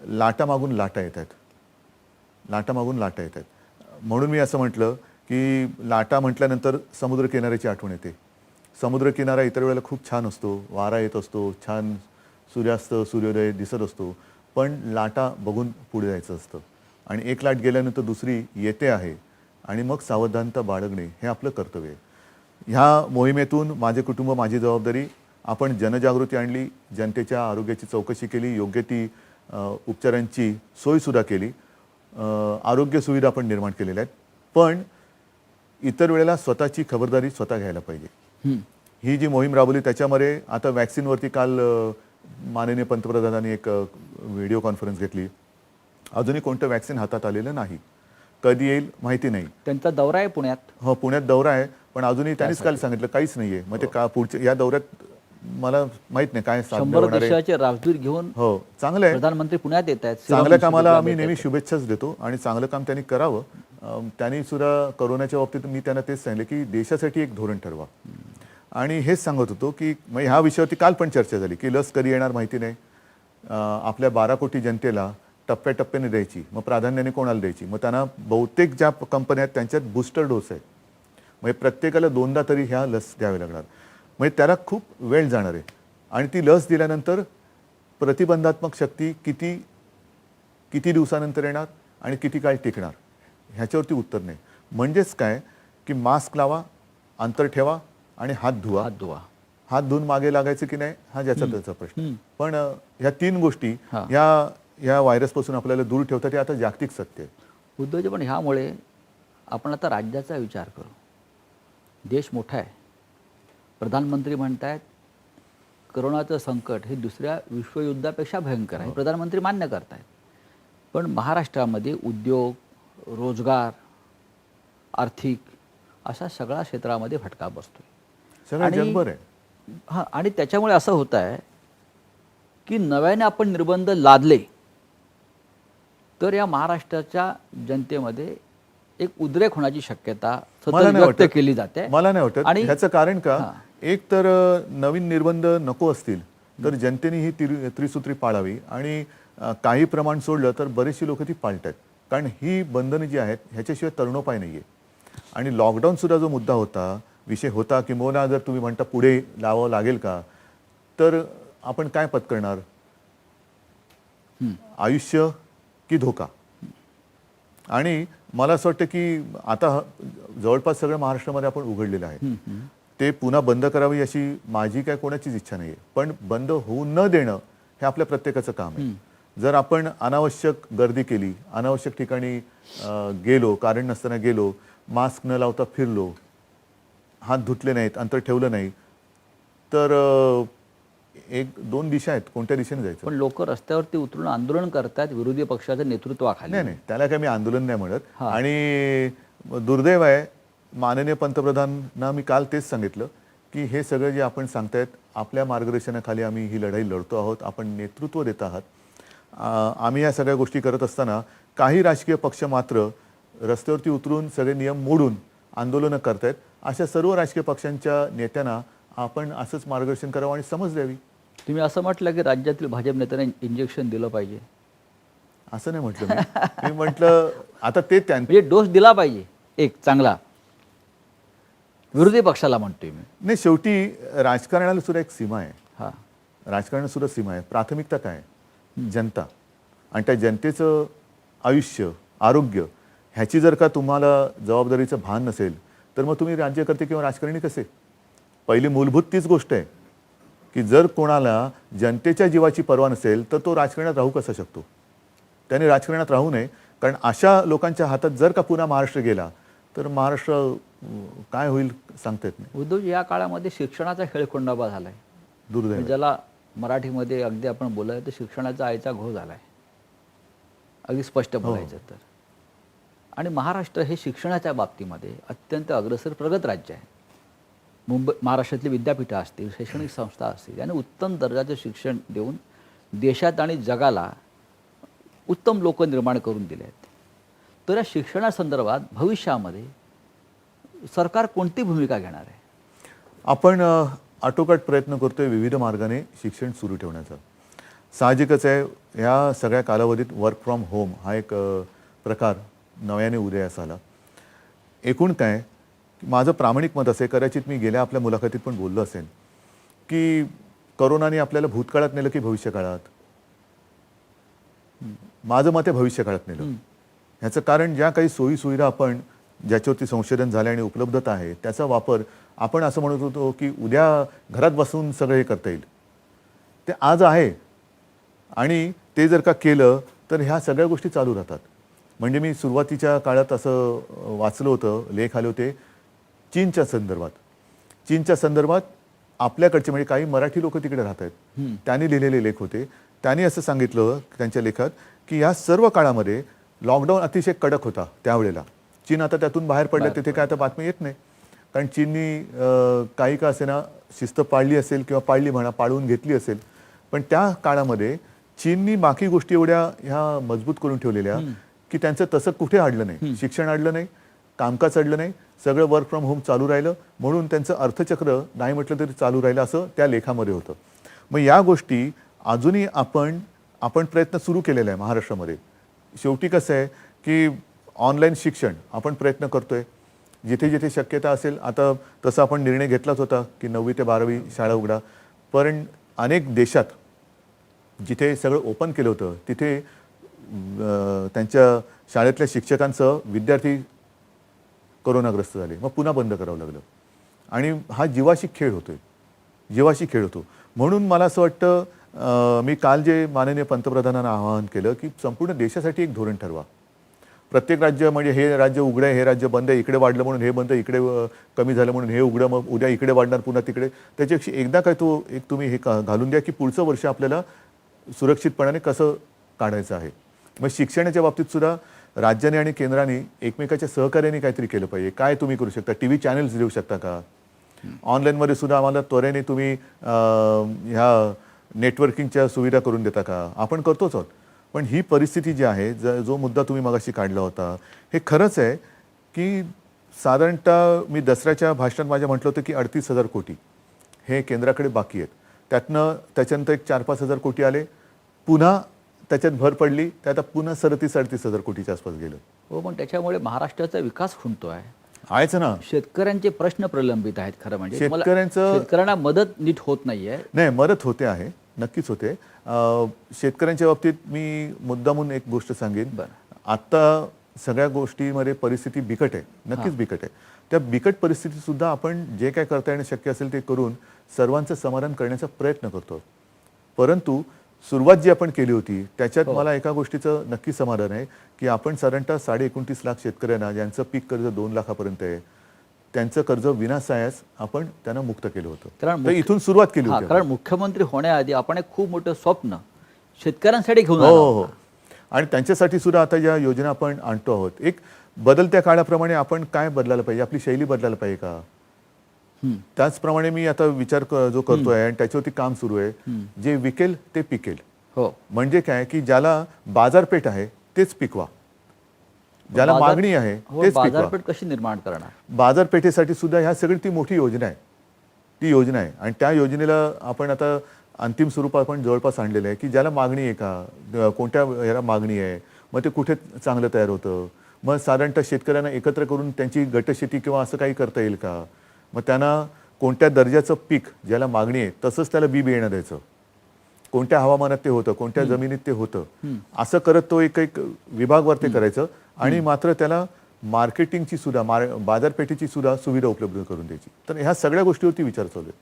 S2: लाटामागून लाटा येत आहेत. लाटामागून लाटा येत आहेत. म्हणून मी असं म्हटलं की लाटा म्हटल्यानंतर समुद्रकिनाऱ्याची आठवण येते. समुद्रकिनारा इतर वेळेला खूप छान असतो, वारा येत असतो, छान सूर्यास्त सूर्योदय दिसत असतो, पण लाटा बघून पुढे जायचं असतं. आणि एक लाट गेल्यानंतर दुसरी येते आहे आणि मग सावधानता बाळगणे हे आपलं कर्तव्य आहे. ह्या मोहिमेतून माझे कुटुंब माझी जबाबदारी, आपण जनजागृती आणली, जनतेच्या आरोग्याची चौकशी केली, योग्य ती उपचारांची सोयसुद्धा केली, आरोग्य सुविधा आपण निर्माण केलेल्या आहेत. पण इतर वेळेला स्वतःची खबरदारी स्वतः घ्यायला पाहिजे. ही जी मोहीम राबवली त्याच्यामध्ये आता वॅक्सिनवरती काल माननीय पंतप्रधानांनी एक व्हिडिओ कॉन्फरन्स घेतली. अजूनही कोणतं वॅक्सिन हातात आलेलं नाही. कधी येईल माहिती नाही.
S1: त्यांचा दौरा आहे पुण्यात.
S2: हो, पुण्यात दौरा आहे, पण अजूनही त्यांनीच काल सांगितलं काहीच नाहीये. मग ते का पुढच्या या दौऱ्यात मला माहित नाही काय साध्य
S1: 100
S2: होणार आहे.
S1: देशाचे राजदूत घेऊन
S2: हो, चांगलं आहे.
S1: प्रधानमंत्री पुण्यात येत आहेत.
S2: चांगल्या कामाला आम्ही नेहमी शुभेच्छाच देतो आणि चांगलं काम त्यांनी करावं. त्यांनी सुद्धा कोरोनाच्या बाबतीत मी त्यांना तेच सांगितलं की देशासाठी एक धोरण ठरवा. आणि हेच सांगत होतो की मग ह्या विषयावरती काल पण चर्चा झाली की लस कधी येणार माहिती नाही. आपल्या 12 कोटी जनतेला टप्प्याटप्प्याने द्यायची, मग प्राधान्याने कोणाला द्यायची. मग त्यांना बहुतेक ज्या कंपन्या आहेत त्यांच्यात बूस्टर डोस आहे. म्हणजे प्रत्येकाला 2दा तरी ह्या लस द्यावे लागणार. म्हणजे त्याला खूप वेळ जाणार आहे. आणि ती लस दिल्यानंतर प्रतिबंधात्मक शक्ती किती दिवसानंतर येणार आणि किती काळ टिकणार ह्याच्यावरती उत्तर नाही. म्हणजेच काय की मास्क लावा, अंतर ठेवा आणि हात धुवा. हात धुवून मागे लागायचं की नाही हा ज्याचा त्याचा प्रश्न. पण ह्या 3 गोष्टी ह्या व्हायरसपासून आपल्याला दूर ठेवतात. हे आता जागतिक सत्य आहे.
S1: उद्धवजी, पण ह्यामुळे आपण आता राज्याचा विचार करू. देश मोठा आहे. प्रधानमंत्री म्हणतायत करोनाचं संकट हे दुसऱ्या विश्वयुद्धापेक्षा भयंकर आहे. प्रधानमंत्री मान्य करतायत. पण महाराष्ट्रामध्ये उद्योग, रोजगार, आर्थिक अशा सगळ्या क्षेत्रामध्ये फटका बसतोय.
S2: सगळं जगभर आहे.
S1: हां, आणि त्याच्यामुळे असं होत आहे की नव्याने आपण निर्बंध लादले तर या महाराष्ट्राच्या जनतेमध्ये एक उद्रेक होण्याची शक्यता सतत व्यक्त केली जाते.
S2: मला नाही वाटत. आणि ह्याचं कारण का, एक तर नवीन निर्बंध नको असतील तर जनतेने ही त्रिसूत्री पाळावी आणि काही प्रमाण सोडलं तर बरेचशी लोक ती पाळतात. कारण ही बंधनं जी आहेत ह्याच्याशिवाय तरुणोपाय नाही आहे. आणि लॉकडाऊन सुद्धा जो मुद्दा होता, विषय होता की मोना जर तुम्ही म्हणता पुढे लावावं लागेल का, तर आपण काय पत्करणार, आयुष्य की धोका. आणि मला असं वाटतं की आता जवळपास सगळं महाराष्ट्रामध्ये आपण उघडलेलं आहे. ते पुन्हा बंद करावी अशी माझी काय कोणाचीच इच्छा नाही आहे. पण बंद होऊ न देणं हे आपल्या प्रत्येकाचं काम आहे. जर आपण अनावश्यक गर्दी केली, अनावश्यक ठिकाणी गेलो, कारण नसताना गेलो, मास्क न लावता फिरलो, हात धुतले नाहीत, अंतर ठेवलं नाही, तर 1-2 दिशा आहेत, कोणत्या दिशेने जायचं.
S1: पण लोक रस्त्यावरती उतरून आंदोलन करतात विरोधी पक्षाच्या नेतृत्वाखाली.
S2: नाही, त्याला काय मी आंदोलन नाही म्हणत. आणि दुर्दैव आहे, माननीय पंतप्रधानांना मी काल तेच सांगितलं की हे सगळं जे आपण सांगतायत आपल्या मार्गदर्शनाखाली आम्ही ही लढाई लढतो आहोत, आपण नेतृत्व देत आहात. आम्ही या सगळ्या गोष्टी करत असताना काही राजकीय पक्ष मात्र रस्त्यावरती उतरून सगळे नियम मोडून आंदोलनं करतायत. अशा सर्व राजकीय पक्षांच्या नेत्यांना आपण असंच मार्गदर्शन करावं आणि समज द्यावी.
S1: तुम्ही असं म्हटलं की राज्यातील भाजप नेत्यांना इंजेक्शन दिलं पाहिजे.
S2: असं नाही म्हटलं मी म्हटलं आता ते
S1: म्हणजे डोस दिला पाहिजे एक चांगला, विरोधी पक्षाला म्हणतोय मी.
S2: नाही, शेवटी राजकारणाला सुद्धा एक सीमा आहे.
S1: हां,
S2: राजकारणाला सुद्धा सीमा आहे. प्राथमिकता काय, जनता. आणि त्या जनतेचं आयुष्य, आरोग्य ह्याची जर का तुम्हाला जबाबदारीचं भान नसेल तर मग तुम्ही राज्यकर्ते किंवा राजकारणी कसे. पहिली मूलभूत तीच गोष्ट आहे की जर कोणाला जनतेच्या जीवाची पर्वा नसेल तर तो राजकारणात राहू कसा शकतो. त्याने राजकारणात राहू नये. कारण अशा लोकांच्या हातात जर का पुन्हा महाराष्ट्र गेला तर महाराष्ट्र काय होईल सांगता येत नाही.
S1: उद्धव, या काळामध्ये शिक्षणाचा खेळखोंडाबा झालाय.
S2: दुर्दैव.
S1: ज्याला मराठीमध्ये अगदी आपण बोलायचं तर शिक्षणाचा आईचा घो झालाय, अगदी स्पष्ट बोलायचं तर. आणि महाराष्ट्र हे शिक्षणाच्या बाबतीमध्ये अत्यंत अग्रेसर प्रगत राज्य आहे. महाराष्ट्रातली विद्यापीठं असतील, शैक्षणिक संस्था असतील याने उत्तम दर्जाचं शिक्षण देऊन देशात आणि जगाला उत्तम लोक निर्माण करून दिले आहेत. तर या शिक्षणासंदर्भात भविष्यामध्ये सरकार कोणती भूमिका घेणार आहे?
S2: आपण आटोकाट प्रयत्न करतोय विविध मार्गाने शिक्षण सुरू ठेवण्याचा. साहजिकच आहे, ह्या सगळ्या कालावधीत वर्क फ्रॉम होम हा एक प्रकार नव्याने उदयास आला. एकूण काय, माझं प्रामाणिक मत असे, कदाचित मी गेल्या आपल्या मुलाखतीत पण बोललो असेल, की करोनाने आपल्याला भूतकाळात नेलं की भविष्यकाळात? माझं मत आहे भविष्यकाळात नेलं. ह्याचं कारण, ज्या काही सोयीसुविधा आपण ज्याच्यावरती संशोधन झाले आणि उपलब्धता आहे त्याचा वापर आपण असं म्हणत होतो की उद्या घरात बसून सगळं हे करता येईल, ते आज आहे. आणि ते जर का केलं तर ह्या सगळ्या गोष्टी चालू राहतात. म्हणजे मी सुरुवातीच्या काळात असं वाचलं होतं, लेख आले होते चीनच्या संदर्भात आपल्याकडचे म्हणजे काही मराठी लोक तिकडे राहत आहेत, त्यांनी लिहिलेले लेख होते. त्यांनी असं सांगितलं त्यांच्या लेखात की या सर्व काळामध्ये लॉकडाऊन अतिशय कडक होता त्यावेळेला. चीन आता त्यातून बाहेर पडलं, तिथे काय आता बातमी येत नाही, कारण चीननी काही का असेना शिस्त पाळली असेल किंवा पाळून घेतली असेल, पण त्या काळामध्ये चीननी बाकी गोष्टी एवढ्या ह्या मजबूत करून ठेवलेल्या की त्यांचं तसं कुठे अडलं नाही. शिक्षण अडलं नाही, कामकाज अडलं नाही, सगळं वर्क फ्रॉम होम चालू राहिलं, म्हणून त्यांचं अर्थचक्र नाही म्हटलं तरी चालू राहिलं, असं त्या लेखामध्ये होतं. मग या गोष्टी अजूनही आपण प्रयत्न सुरू केलेला आहे महाराष्ट्रामध्ये. शेवटी कसं आहे की ऑनलाईन शिक्षण आपण प्रयत्न करतोय जिथे जिथे शक्यता असेल. आता तसा आपण निर्णय घेतलाच होता की 9वी ते 12वी शाळा उघडा, पण अनेक देशात जिथे सगळं ओपन केलं होतं तिथे त्यांच्या शाळेतल्या शिक्षकांसह विद्यार्थी कोरोनाग्रस्त झाले, मग पुन्हा बंद करावं लागलं. आणि हा जीवाशी खेळ होतो. म्हणून मला असं वाटतं, मी काल जे माननीय पंतप्रधानांना आवाहन केलं की संपूर्ण देशासाठी एक धोरण ठरवा. प्रत्येक राज्य, म्हणजे हे राज्य उघडं आहे, हे राज्य बंद आहे, इकडे वाढलं म्हणून हे बंद, इकडे कमी झालं म्हणून हे उघडं, मग उद्या इकडे वाढणार पुन्हा तिकडे. त्याच्यापेक्षा एकदा काय तो एक तुम्ही हे घालून द्या की पुढचं वर्ष आपल्याला सुरक्षितपणाने कसं काढायचं आहे. मग शिक्षणाच्या बाबतीत सुद्धा राज्याने आणि केंद्राने एकमेकाच्या सहकार्याने काहीतरी केलं पाहिजे. काय तुम्ही करू शकता? टी व्ही चॅनल्स देऊ शकता का? ऑनलाईनमध्ये सुद्धा आम्हाला त्वरेने तुम्ही ह्या नेटवर्किंगच्या सुविधा करून देता का? आपण करतोच आहोत. पण ही परिस्थिती जी आहे, जो मुद्दा तुम्ही मगाशी काढला होता, हे खरंच आहे की साधारणतः मी दसऱ्याच्या भाषणात माझ्या म्हटलं होतं की 38,000 कोटी हे केंद्राकडे बाकी आहेत. त्याच्यानंतर एक 4-5 हजार कोटी आले, पुन्हा त्याच्यात भर पडली, ते आता पुन्हा 37,000 कोटीच्या आसपास गेलं.
S1: हो, पण त्याच्यामुळे महाराष्ट्राचा विकास खुंटतो आहे.
S2: आहेच ना.
S1: शेतकऱ्यांचे प्रश्न प्रलंबित आहेत. खरं म्हणजे
S2: शेतकऱ्यांचं
S1: शेतकऱ्यांना मदत नीट होत नाहीये.
S2: नाही, मदत होते आहे, नक्कीच होते. शेतकऱ्यांच्या बाबतीत मी मुद्दामून एक गोष्ट सांगेन. आता सगळ्या गोष्टीमध्ये परिस्थिती बिकट आहे, नक्कीच बिकट आहे. त्या बिकट परिस्थितीत सुद्धा आपण जे काय करता येणं शक्य असेल ते करून सर्वांचं समाधान करण्याचा प्रयत्न करतो. परंतु सुरुवात जी आपण केली होती त्याच्यात मला एका गोष्टीचं नक्की समाधान आहे की आपण साधारणतः 29.5 लाख शेतकऱ्यांना, ज्यांचं पीक कर्ज 2 लाखापर्यंत आहे, त्यांचं कर्ज विनासायास आपण त्यांना मुक्त केलं होतं. तर इथून सुरुवात केली होती.
S1: कारण मुख्यमंत्री होण्याआधी आपण एक खूप मोठं स्वप्न शेतकऱ्यांसाठी घेऊन
S2: हो. आणि त्यांच्यासाठी सुद्धा आता ज्या योजना आपण आणतो आहोत, एक बदलत्या काळाप्रमाणे आपण काय बदलायला पाहिजे, आपली शैली बदलायला पाहिजे का? त्याचप्रमाणे मी आता विचार जो करतोय आणि त्याच्यावरती काम सुरू आहे, जे विकेल ते पिकेल.
S1: हो,
S2: म्हणजे काय की ज्याला बाजारपेठ आहे तेच पिकवा, ज्याला मागणी आहे तेच पिकवा.
S1: बाजारपेठ कशी निर्माण करणार?
S2: बाजारपेठेसाठी सुद्धा ह्या सगळी ती मोठी योजना आहे, ती योजना आहे. आणि त्या योजनेला आपण आता अंतिम स्वरूपात आपण जवळपास आणलेलं आहे की ज्याला मागणी आहे का, कोणत्या ह्याला मागणी आहे, मग ते कुठे चांगलं तयार होतं, मग साधारणतः शेतकऱ्यांना एकत्र करून त्यांची गटशेती किंवा असं काही करता येईल का, मग त्यांना कोणत्या दर्जाचं पीक ज्याला मागणी आहे तसंच त्याला बी बियाणं द्यायचं, कोणत्या हवामानात ते होतं, कोणत्या जमिनीत ते होतं, असं करत तो एक विभागवर ते करायचं. आणि मात्र त्याला मार्केटिंगची सुद्धा, बाजारपेठेची सुद्धा सुविधा उपलब्ध करून द्यायची. तर ह्या सगळ्या गोष्टीवरती विचार चालू आहे.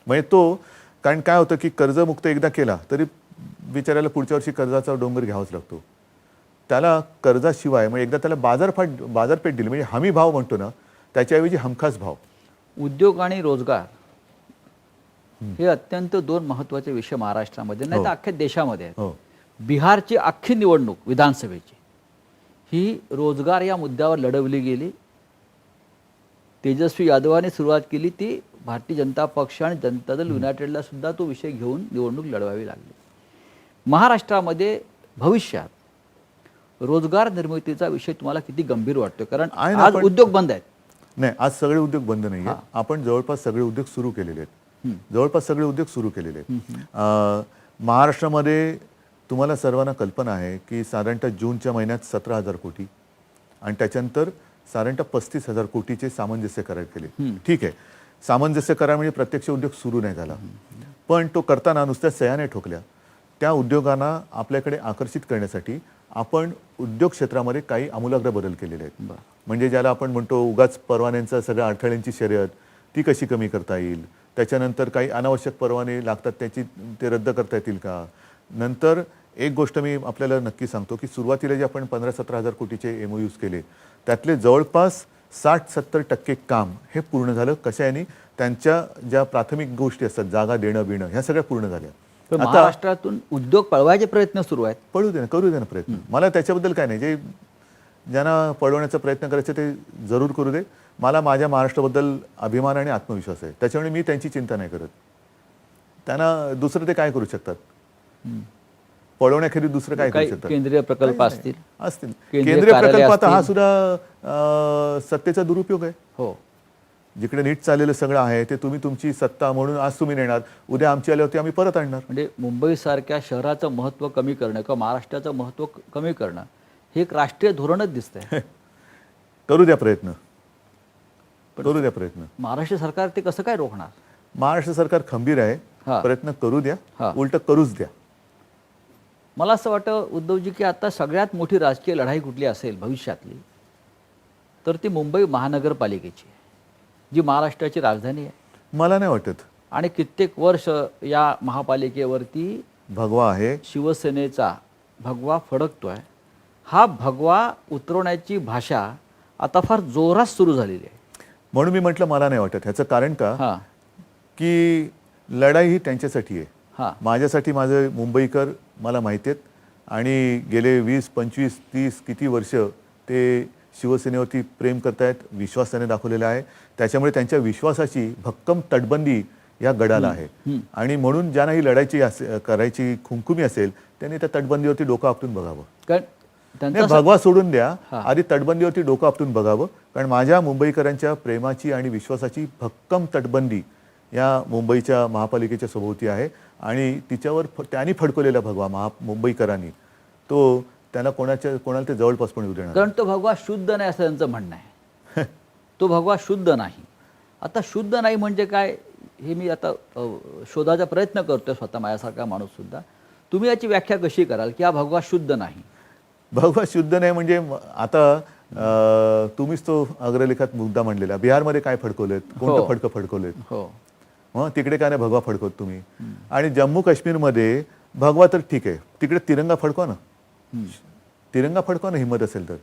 S2: म्हणजे तो, कारण काय होतं की कर्जमुक्त एकदा केला तरी बिचाऱ्याला पुढच्या वर्षी कर्जाचा डोंगर घ्यावाच लागतो. त्याला कर्जाशिवाय मग एकदा त्याला बाजारपेठ दिली, म्हणजे हमी भाव म्हणतो ना, त्याच्याऐवजी हमखास भाव.
S1: उद्योग आणि रोजगार हे अत्यंत 2 महत्त्वाचे विषय महाराष्ट्रामध्ये नाही तर अख्ख्या देशामध्ये आहेत. बिहारची अख्खी निवडणूक विधानसभेची ही रोजगार या मुद्द्यावर लढवली गेली. तेजस्वी यादवाने सुरुवात केली, ती भारतीय जनता पक्ष आणि जनता दल युनायटेडला सुद्धा तो विषय घेऊन निवडणूक लढवावी लागली. महाराष्ट्रामध्ये भविष्यात रोजगार निर्मितीचा विषय तुम्हाला किती गंभीर वाटतो? कारण
S2: आहे ना,
S1: आज
S2: पण-
S1: उद्योग बंद आहेत.
S2: नाही, आज सगळे उद्योग बंद नाही आहेत. आपण जवळपास सगळे उद्योग सुरू केलेले आहेत. जवळपास सगळे उद्योग सुरू केलेले आहेत. महाराष्ट्रामध्ये तुम्हाला सर्वांना कल्पना आहे की साधारणतः जूनच्या महिन्यात 17,000 कोटी आणि त्याच्यानंतर साधारणतः 35,000 कोटीचे सामंजस्य करार केले. ठीक आहे, सामंजस्य करार म्हणजे प्रत्यक्ष उद्योग सुरू नाही झाला, पण तो करताना नुसत्या सह्या नाही ठोकल्या. त्या उद्योगांना आपल्याकडे आकर्षित करण्यासाठी आपण उद्योग क्षेत्रामध्ये काही आमूलाग्र बदल केलेले आहेत. म्हणजे ज्याला आपण म्हणतो उगाच परवान्यांचा सगळ्या अडथळ्यांची शर्यत ती कशी कमी करता येईल, त्याच्यानंतर काही अनावश्यक परवाने लागतात ते रद्द करता येतील का. नंतर एक गोष्ट मी आपल्याला नक्की सांगतो की सुरुवातीला जे आपण 15-17,000 कोटीचे MOUs केले त्यातले जवळपास 60-70% काम हे पूर्ण झालं. कशा यांनी? त्यांच्या ज्या प्राथमिक गोष्टी असतात, जागा देणं बिणं, ह्या सगळ्या पूर्ण झाल्या.
S1: तर महाराष्ट्रातून उद्योग पळवायचे प्रयत्न सुरू आहेत.
S2: पळू दे ना, करू दे ना प्रयत्न. मला त्याच्याबद्दल काय नाही, जे ज्यांना पळवण्याचा प्रयत्न करायचे ते जरूर करू दे. मला माझ्या महाराष्ट्राबद्दल अभिमान आणि आत्मविश्वास आहे, त्याच्यामुळे मी त्यांची चिंता नाही करत. त्यांना दुसरं ते काय करू शकतात? पळवण्याखेरीज दुसरं काय करू
S1: काही
S2: शकतात?
S1: केंद्रीय प्रकल्प असतील.
S2: केंद्रीय
S1: कार्यालय
S2: प्रकल्पात हा
S1: असतील.
S2: सुद्धा सत्तेचा दुरुपयोग आहे.
S1: हो,
S2: जिकडे नीट चाललेलं सगळं आहे ते तुम्ही तुमची सत्ता म्हणून आज तुम्ही नेणार, उद्या आमची आल्यावरती आम्ही परत आणणार.
S1: म्हणजे मुंबईसारख्या शहराचं महत्त्व कमी करणं किंवा महाराष्ट्राचं महत्त्व कमी करणं हे एक राष्ट्रीय धोरणच दिसतंय.
S2: करू द्या प्रयत्न, करू द्या प्रयत्न.
S1: महाराष्ट्र सरकार ते कसं काय रोखणार?
S2: महाराष्ट्र सरकार खंबीर आहे,
S1: हा.
S2: प्रयत्न करू द्या,
S1: हा.
S2: उलट करूच द्या.
S1: मला असं वाटतं उद्धवजी की आता सगळ्यात मोठी राजकीय लढाई कुठली असेल भविष्यातली, तर ती मुंबई महानगरपालिकेची आहे, जी महाराष्ट्राची राजधानी आहे.
S2: मला नाही वाटत.
S1: आणि कित्येक वर्ष या महापालिकेवरती
S2: भगवा आहे.
S1: शिवसेनेचा भगवा फडकतोय. हा भगवा उतरवण्याची भाषा आता फार जोरात सुरू झालेली आहे.
S2: म्हणून मी म्हटलं मला नाही वाटत. ह्याचं कारण का
S1: हां
S2: की लढाई ही त्यांच्यासाठी आहे.
S1: हां
S2: माझ्यासाठी माझे मुंबईकर मला माहिती आहेत आणि गेले 20, 25, 30 किती वर्ष ते शिवसेनेवरती प्रेम करतायत, विश्वास त्याने दाखवलेला आहे. त्याच्यामुळे त्यांच्या विश्वासाची भक्कम तटबंदी या गडाला आहे. आणि म्हणून ज्यांना ही लढायची करायची खुमखुमी असेल त्यांनी त्या तटबंदीवरती डोकं आपटून बघावं.
S1: कारण
S2: नाही,
S1: त्यांचा
S2: भगवा सोडून द्या, आधी तटबंदीवरती डोकं आपटून बघावं. कारण माझ्या मुंबईकरांच्या प्रेमाची आणि विश्वासाची भक्कम तटबंदी या मुंबईच्या महापालिकेच्या सभोवती आहे आणि तिच्यावर त्यांनी फडकवलेला भगवा मुंबईकरांनी तो त्यांना कोणाला ते जवळपास पण येऊ देणार.
S1: कारण तो भगवा शुद्ध नाही असं त्यांचं म्हणणं आहे. तो भगवा शुद्ध नाही. आता शुद्ध नाही म्हणजे काय हे मी आता शोधायचा प्रयत्न करतोय स्वतः माझ्यासारखा माणूस सुद्धा. तुम्ही याची व्याख्या कशी कराल की हा भगवा शुद्ध नाही?
S2: भगवा शुद्ध नाही म्हणजे आता तुम्हीच तो अग्रलेखात मुद्दा मांडलेला. बिहारमध्ये काय फडकवलेत, कोणतं फडकं फडकवलेत?
S1: हो,
S2: मग तिकडे काय नाही भगवा फडकवत तुम्ही. आणि जम्मू काश्मीरमध्ये भगवा तर ठीक आहे, तिकडे तिरंगा फडकवा ना. तिरंगा फडकवा ना हिंमत असेल तर.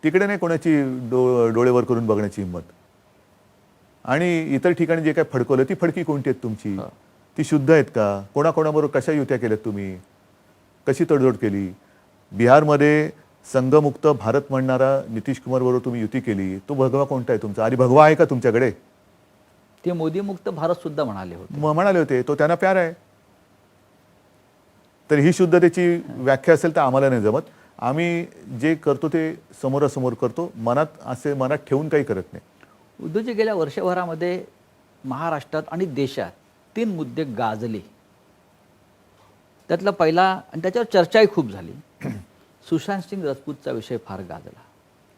S2: तिकडे नाही कोणाची डोळे वर करून बघण्याची हिंमत. आणि इतर ठिकाणी जे काय फडकवलं ती फडकी कोणती आहेत तुमची? ती शुद्ध आहेत का? कोणाकोणाबरोबर कशा युत्या केल्यात तुम्ही? कशी तडजोड केली? बिहारमध्ये संघमुक्त भारत म्हणणारा नितीश कुमार बरोबर तुम्ही युती केली, तो भगवा कोणता आहे तुमचा? आणि भगवा आहे का तुमच्याकडे?
S1: ते मोदी मुक्त भारत सुद्धा म्हणाले होते.
S2: म्हणाले होते तो त्यांना प्यार आहे. तर ही शुद्धतेची व्याख्या असेल तर आम्हाला नाही जमत. आम्ही जे करतो ते समोरासमोर करतो, मनात ठेवून काही करत नाही.
S1: उद्धवजी गेल्या वर्षभरामध्ये महाराष्ट्रात आणि देशात 3 मुद्दे गाजले. त्यातला पहिला आणि त्याच्यावर चर्चाही खूप झाली. सुशांत सिंग राजपूतचा विषय फार गाजला.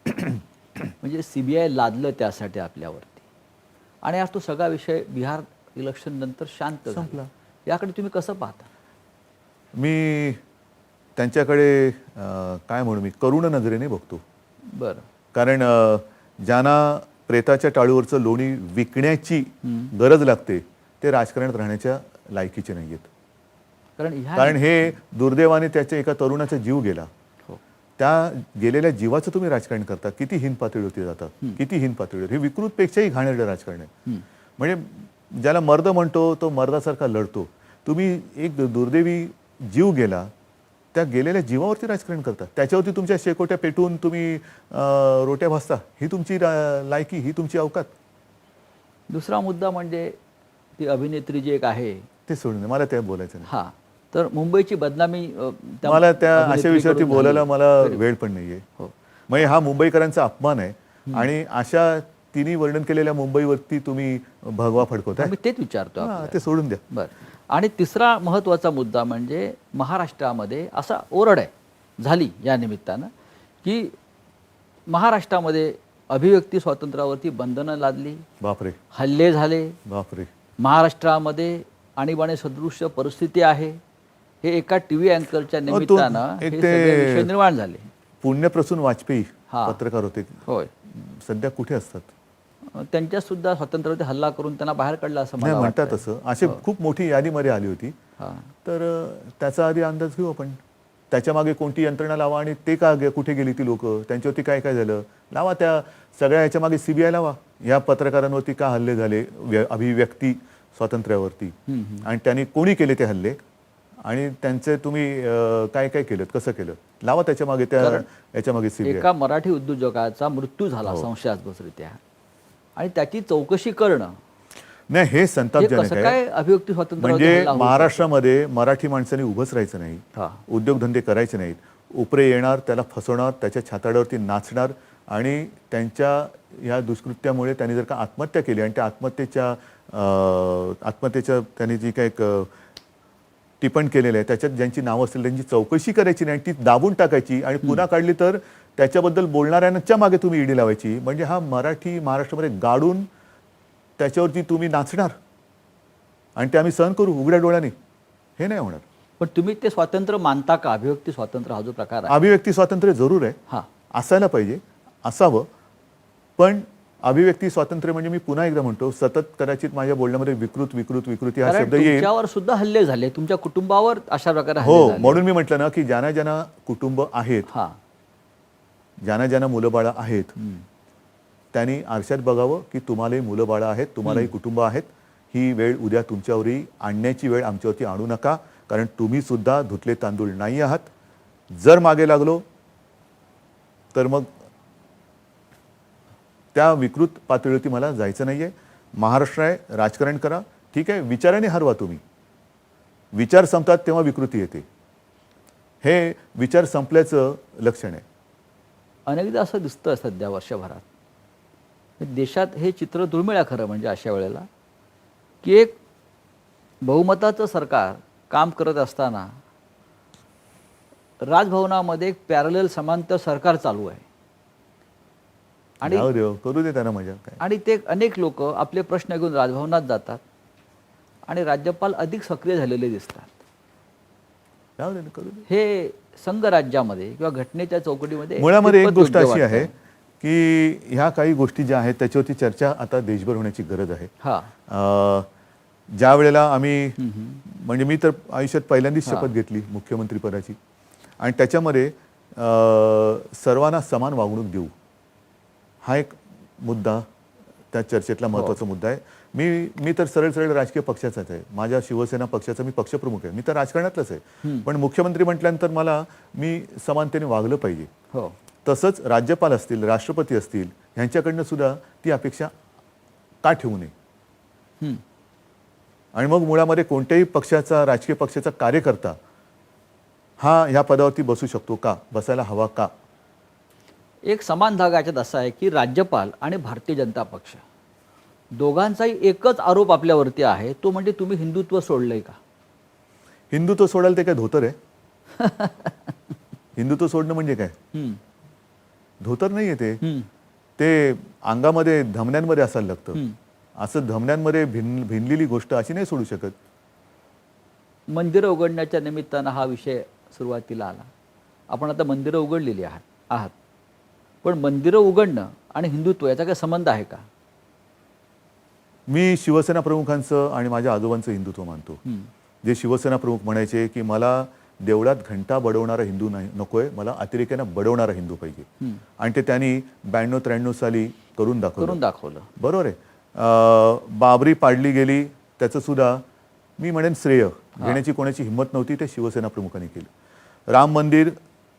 S1: म्हणजे CBI लादलं त्यासाठी आपल्यावरती. आणि आज तो सगळा विषय बिहार इलेक्शन नंतर शांत संपला. याकडे तुम्ही कसं पाहता?
S2: मी त्यांच्याकडे काय म्हणू, मी करुण नजरेने बघतो.
S1: बरं.
S2: कारण ज्यांना प्रेताच्या टाळूवरचं लोणी विकण्याची गरज लागते ते राजकारणात राहण्याच्या लायकीचे नाही आहेत. कारण हे दुर्दैवाने त्याच्या एका तरुणाचा जीव गेला. त्या गेलेल्या जीवाचं तुम्ही राजकारण करता. किती हीन पातळीवरती जातात, किती हीन पातळीवर. हे विकृतपेक्षाही घाणेरडं राजकारण आहे. म्हणजे ज्याला मर्द म्हणतो तो मर्दासारखा लढतो. तुम्ही एक दुर्दैवी जीव गेला, त्या गेलेल्या जीवावरती राजकारण करता. त्याच्यावरती तुमच्या शेकोट्या पेटवून तुम्ही रोट्या भाजता. ही तुमची लायकी, ही तुमची अवकात.
S1: दुसरा मुद्दा म्हणजे ती अभिनेत्री जी एक आहे
S2: ते सोडून मला ते बोलायचं नाही.
S1: हां, तर मुंबईची बदनामी
S2: मला त्या अशा
S1: अभिनेत्री
S2: विषयावरती
S1: करून
S2: बोलायला
S1: झाली.
S2: मला वेळ पण नाहीये.
S1: हो.
S2: म्हणजे हा मुंबईकरांचा अपमान आहे आणि अशा तिन्ही वर्णन केलेल्या मुंबईवरती तुम्ही भगवा फडकवताय.
S1: मी तेच विचारतो
S2: हां,
S1: आपल्याला.
S2: ते सोडून द्या.
S1: बरं. आणि तिसरा महत्त्वाचा मुद्दा म्हणजे महाराष्ट्रामध्ये असा ओरड आहे झाली या निमित्तानं की महाराष्ट्रामध्ये अभिव्यक्ती स्वातंत्र्यावरती बंधनं लादली,
S2: बापरे
S1: हल्ले झाले,
S2: बापरे.
S1: महाराष्ट्रामध्ये आणीबाणी सदृश्य परिस्थिती आहे. हे एका टीव्ही अँकरच्या निमित्तानं
S2: एक
S1: हे
S2: ते-
S1: सगळे विषय निर्माण झाले.
S2: पुण्यप्रसून वाजपेयी
S1: हां.
S2: पत्रकार होते,
S1: होय.
S2: सध्या कुठे असतात?
S1: त्यांच्या सुद्धा स्वातंत्र्यावरती हल्ला करून त्यांना बाहेर काढलं असं
S2: नाही
S1: मला
S2: म्हणतात
S1: वाटतं.
S2: असं. अशी खूप मोठी यादीमध्ये आली होती.
S1: हां.
S2: तर त्याचा आधी अंदाज घेऊ आपण. त्याच्या मागे कोणती यंत्रणा लावा आणि ते का कुठे गेली ती लोक, त्यांच्यावरती काय काय झालं लावा. त्या सगळ्या ह्याच्या मागे सीबीआय लावा. या पत्रकारांवरती का हल्ले झाले अभिव्यक्ती स्वातंत्र्यावरती आणि त्यांनी कोणी केले ते हल्ले आणि त्यांचे तुम्ही काय काय केलं, कसं केलं, लावा त्याच्या मागे, त्या याच्या मागे सीबीआय.
S1: एका मराठी उद्योजकाचा मृत्यू झाला संशयास्पदरित्या आणि त्याची चौकशी करणं
S2: नाही हे
S1: हे
S2: संतापजनक
S1: कसं
S2: आहे.
S1: काय अभिव्यक्ती स्वातंत्र्यावरती
S2: म्हणजे
S1: हल्ला होऊ शकतो?
S2: महाराष्ट्रामध्ये मराठी माणसांनी उभंच राहायचं नाही,
S1: हां.
S2: उद्योगधंदे करायचे नाहीत. उपरे येणार, त्याला फसवणार, त्याच्या छाताडावरती नाचणार आणि त्यांच्या या दुष्कृत्यामुळे त्यांनी जर का आत्महत्या केली आणि त्या आत्महत्येच्या त्यांनी जी काही टिपण केलेलं आहे त्याच्यात ज्यांची नावं असतील त्यांची चौकशी करायची नाही, ती दाबून टाकायची आणि पुन्हा काढली तर त्याच्याबद्दल बोलणाऱ्यांच्या मागे तुम्ही ईडी लावायची. म्हणजे हा मराठी महाराष्ट्रामध्ये गाडून त्याच्यावरती तुम्ही नाचणार आणि ते आम्ही सहन करू उघड्या डोळ्याने, हे नाही होणार.
S1: पण तुम्ही ते स्वातंत्र्य मानता का? अभिव्यक्ती स्वातंत्र्य हा जो प्रकार आहे
S2: अभिव्यक्ती स्वातंत्र्य जरूर आहे,
S1: हां.
S2: असायला पाहिजे, असावं. पण अभिव्यक्ती स्वातंत्र्य म्हणजे मी पुन्हा एकदा म्हणतो, सतत कदाचित माझ्या बोलण्यामध्ये विकृती हा
S1: कारण
S2: शब्द येईल.
S1: तुमच्यावर सुद्धा हल्ले झाले, तुमच्या कुटुंबावर अशा प्रकारे हल्ले
S2: हो,
S1: झाले.
S2: म्हणून मी म्हटलं ना की ज्यांना ज्यांना कुटुंब आहेत,
S1: हां.
S2: ज्यांना ज्यांना मुलं बाळं आहेत, त्यांनी आरशात बघावं की तुम्हालाही मुलं बाळं आहेत, तुम्हालाही कुटुंब आहेत. ही वेळ उद्या तुमच्यावरही आणण्याची वेळ आमच्यावरती आणू नका, कारण तुम्ही सुद्धा धुतले तांदूळ नाही आहात. जर मागे लागलो तर मग त्या विकृत पातळीवरती मला जायचं नाहीये. महाराष्ट्र आहे, राजकारण करा, ठीक आहे, विचाराने हरवा तुम्ही. विचार संपतात तेव्हा विकृती येते. हे विचार संपल्याचं लक्षण आहे.
S1: अनेकदा असं दिसतं सध्या वर्षभरात देशात हे चित्र दुर्मिळ आहे खरं म्हणजे अशा वेळेला की एक बहुमताचं सरकार काम करत असताना राजभवनामध्ये एक पॅरलल समांतर सरकार चालू आहे आणि
S2: जाऊ दे, करू दे त्यांना मजा काय.
S1: आणि ते अनेक लोक आपले प्रश्न घेऊन राजभवनात जातात आणि राज्यपाल अधिक सक्रिय झालेले दिसतात.
S2: जाऊ दे, करू दे.
S1: हे संघराज्यामध्ये किंवा घटनेच्या चौकटीमध्ये
S2: मुळामध्ये एक
S1: कितपत
S2: गोष्ट
S1: योग्य
S2: अशी आहे
S1: वाटतं?
S2: की ह्या काही गोष्टी ज्या आहेत त्याच्यावरती चर्चा आता देशभर होण्याची गरज आहे.
S1: हां.
S2: ज्या वेळेला आम्ही म्हणजे मी तर आयुष्यात पहिल्यांदाच शपथ घेतली मुख्यमंत्री पदाची आणि त्याच्यामध्ये सर्वांना समान वागणूक देऊ हा एक मुद्दा त्या चर्चेतला महत्त्वाचा मुद्दा आहे. मी तर सरळ सरळ राजकीय पक्षाचाच आहे. माझ्या शिवसेना पक्षाचा मी पक्षप्रमुख आहे. मी तर राजकारणातलाच आहे. पण मुख्यमंत्री म्हटल्यानंतर मला मी समानतेने वागलं पाहिजे.
S1: हो.
S2: तसंच राज्यपाल असतील, राष्ट्रपती असतील, ह्यांच्याकडनं सुद्धा ती अपेक्षा का ठेवू नये.
S1: हं.
S2: आणि मग मुळामध्ये कोणत्याही पक्षाचा, राजकीय पक्षाचा कार्यकर्ता हा ह्या पदावरती बसू शकतो का, बसायला हवा का.
S1: एक समान धागा याच्यात असा आहे की राज्यपाल आणि भारतीय जनता पक्ष दोघांचाही एकच आरोप आपल्यावरती आहे, तो म्हणजे तुम्ही हिंदुत्व सोडलंय का.
S2: हिंदुत्व सोडायला ते काय धोतर आहे? हिंदुत्व सोडणं म्हणजे काय?
S1: हं.
S2: धोतर नाही आहे ते.
S1: हं.
S2: ते अंगामध्ये धमन्यांमध्ये असायला लागतं.
S1: हं.
S2: असं धमन्यांमध्ये भिनलेली गोष्ट अशी नाही सोडू शकत.
S1: मंदिरं उघडण्याच्या निमित्तानं हा विषय सुरुवातीला आला. आपण आता मंदिरं उघडलेली आहात पण मंदिरं उघडणं आणि हिंदुत्व याचा काय संबंध आहे का.
S2: मी शिवसेना प्रमुखांचं आणि माझ्या आजोबांचं हिंदुत्व मानतो. जे शिवसेना प्रमुख म्हणायचे की मला देवळात घंटा बडवणारा हिंदू नाही नकोय, मला अतिरेक्यानं बडवणारा हिंदू पाहिजे. आणि ते त्यांनी 92-93 साली करून दाखवलं. बरोबर आहे. बाबरी पाडली गेली त्याचं सुद्धा मी म्हणेन श्रेय घेण्याची कोणाची हिंमत नव्हती, ते शिवसेना प्रमुखांनी केलं. राम मंदिर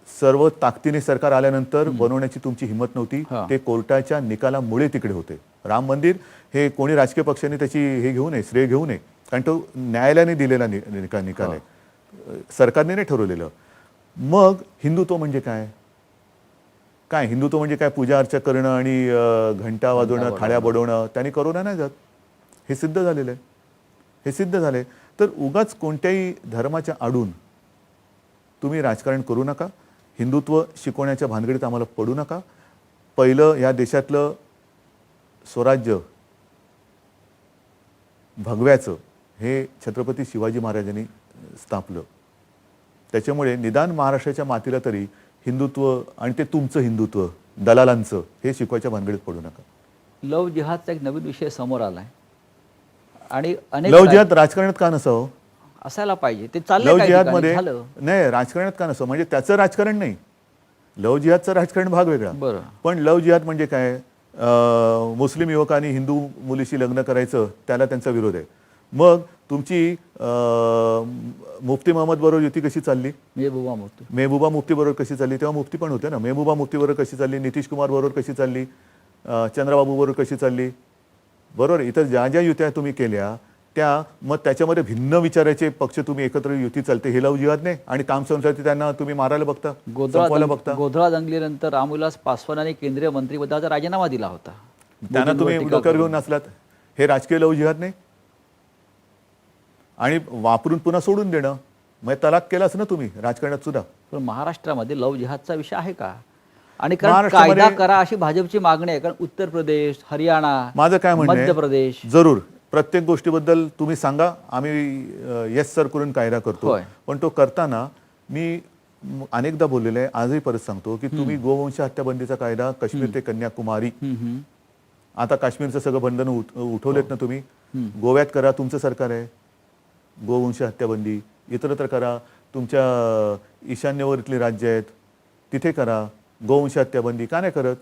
S2: सर्व ताकदीने सरकार आल्यानंतर बनवण्याची तुमची हिंमत नव्हती, ते कोर्टाच्या निकालामुळे तिकडे होते. राम मंदिर हे कोणी राजकीय पक्षाने त्याची हे घेऊ नये, श्रेय घेऊ नये, कारण तो न्यायालयाने दिलेला निकाल आहे. सरकारने नाही ठरवलेलं. मग हिंदुत्व म्हणजे काय? काय हिंदुत्व म्हणजे काय? पूजा अर्चा करणं आणि घंटा वाजवणं, थाळ्या बडवणं, त्याने करोना नाही जात. हे सिद्ध झालेलं आहे. हे सिद्ध झाले. तर उगाच कोणत्याही धर्माच्या आडून तुम्ही राजकारण करू नका. हिंदुत्व शिकवण्याच्या भानगडीत आम्हाला पडू नका. पहिलं या देशातलं स्वराज्य भगव्याचं हे छत्रपती शिवाजी महाराजांनी स्थापलं. त्याच्यामुळे निदान महाराष्ट्राच्या मातीला तरी हिंदुत्व आणि ते तुमचं हिंदुत्व दलालांचं हे शिकवायच्या भानगडीत पडू नका.
S1: लव जिहादचा एक नवीन विषय समोर आलाय आणि अनेक
S2: लव जिहाद राजकारणात का नसावं?
S1: असायला पाहिजे. ते चाललंय
S2: लव
S1: काही
S2: जिहाद
S1: ठिकाणी,
S2: मध्ये
S1: झालं.
S2: नाही, राजकारणात का नसावं म्हणजे त्याचं राजकारण नाही. लव जिहादचं राजकारण भाग वेगळा.
S1: बरं.
S2: पण लव जिहाद म्हणजे काय? मुस्लिम युवकांनी हिंदू मुलीशी लग्न करायचं, त्याला त्यांचा विरोध आहे. मग तुमची मुफ्ती महम्मद बरोबर युती कशी चालली? मेहबूबा मुफ्ती बरोबर कशी चालली? तेव्हा मुफ्ती पण होते ना. मेहबूबा मुफ्ती बरोबर कशी चालली? नितीश कुमार बरोबर कशी चालली? चंद्राबाबू बरोबर कशी चालली? बरोबर. इथं ज्या ज्या युत्या तुम्ही केल्या त्या, मग त्याच्यामध्ये भिन्न विचाराचे पक्ष तुम्ही एकत्र युती चालते, हे लव जिहाद नाही. आणि काम संस्थांचे त्यांना तुम्ही मारायला बघता, संपवायला बघता.
S1: गोधळा दंगलीनंतर रामविलास पासवानांनी केंद्रीय मंत्रिपदाचा राजीनामा दिला होता.
S2: त्यांना तुम्ही डोक्यावर घेऊन नसलात. हे राजकीय लव जिहाद नाही. आणि वापरून पुन्हा सोडून देणं, मग तलाक केलाच ना तुम्ही राजकारणात सुद्धा.
S1: पण महाराष्ट्रामध्ये लव जिहादचा विषय आहे का? आणि कारण कायदा करा अशी भाजपची मागणी आहे. कारण उत्तर प्रदेश, हरियाणा,
S2: माझं काय म्हणणं आहे,
S1: मध्य प्रदेश,
S2: जरूर प्रत्येक गोष्टीबद्दल तुम्ही सांगा, आम्ही येस सर करून कायदा करतो. पण तो करताना मी अनेकदा बोललेलं आहे, आजही परत सांगतो की तुम्ही गोवंश हत्याबंदीचा कायदा काश्मीर ते कन्याकुमारी, आता काश्मीरचं सगळं बंधन उठवलेत ना तुम्ही, गोव्यात करा, तुमचं सरकार आहे. गोवंश हत्याबंदी इतरत्र करा, तुमच्या ईशान्येवरतली राज्य आहेत तिथे करा. गोवंश हत्याबंदी का नाही करत?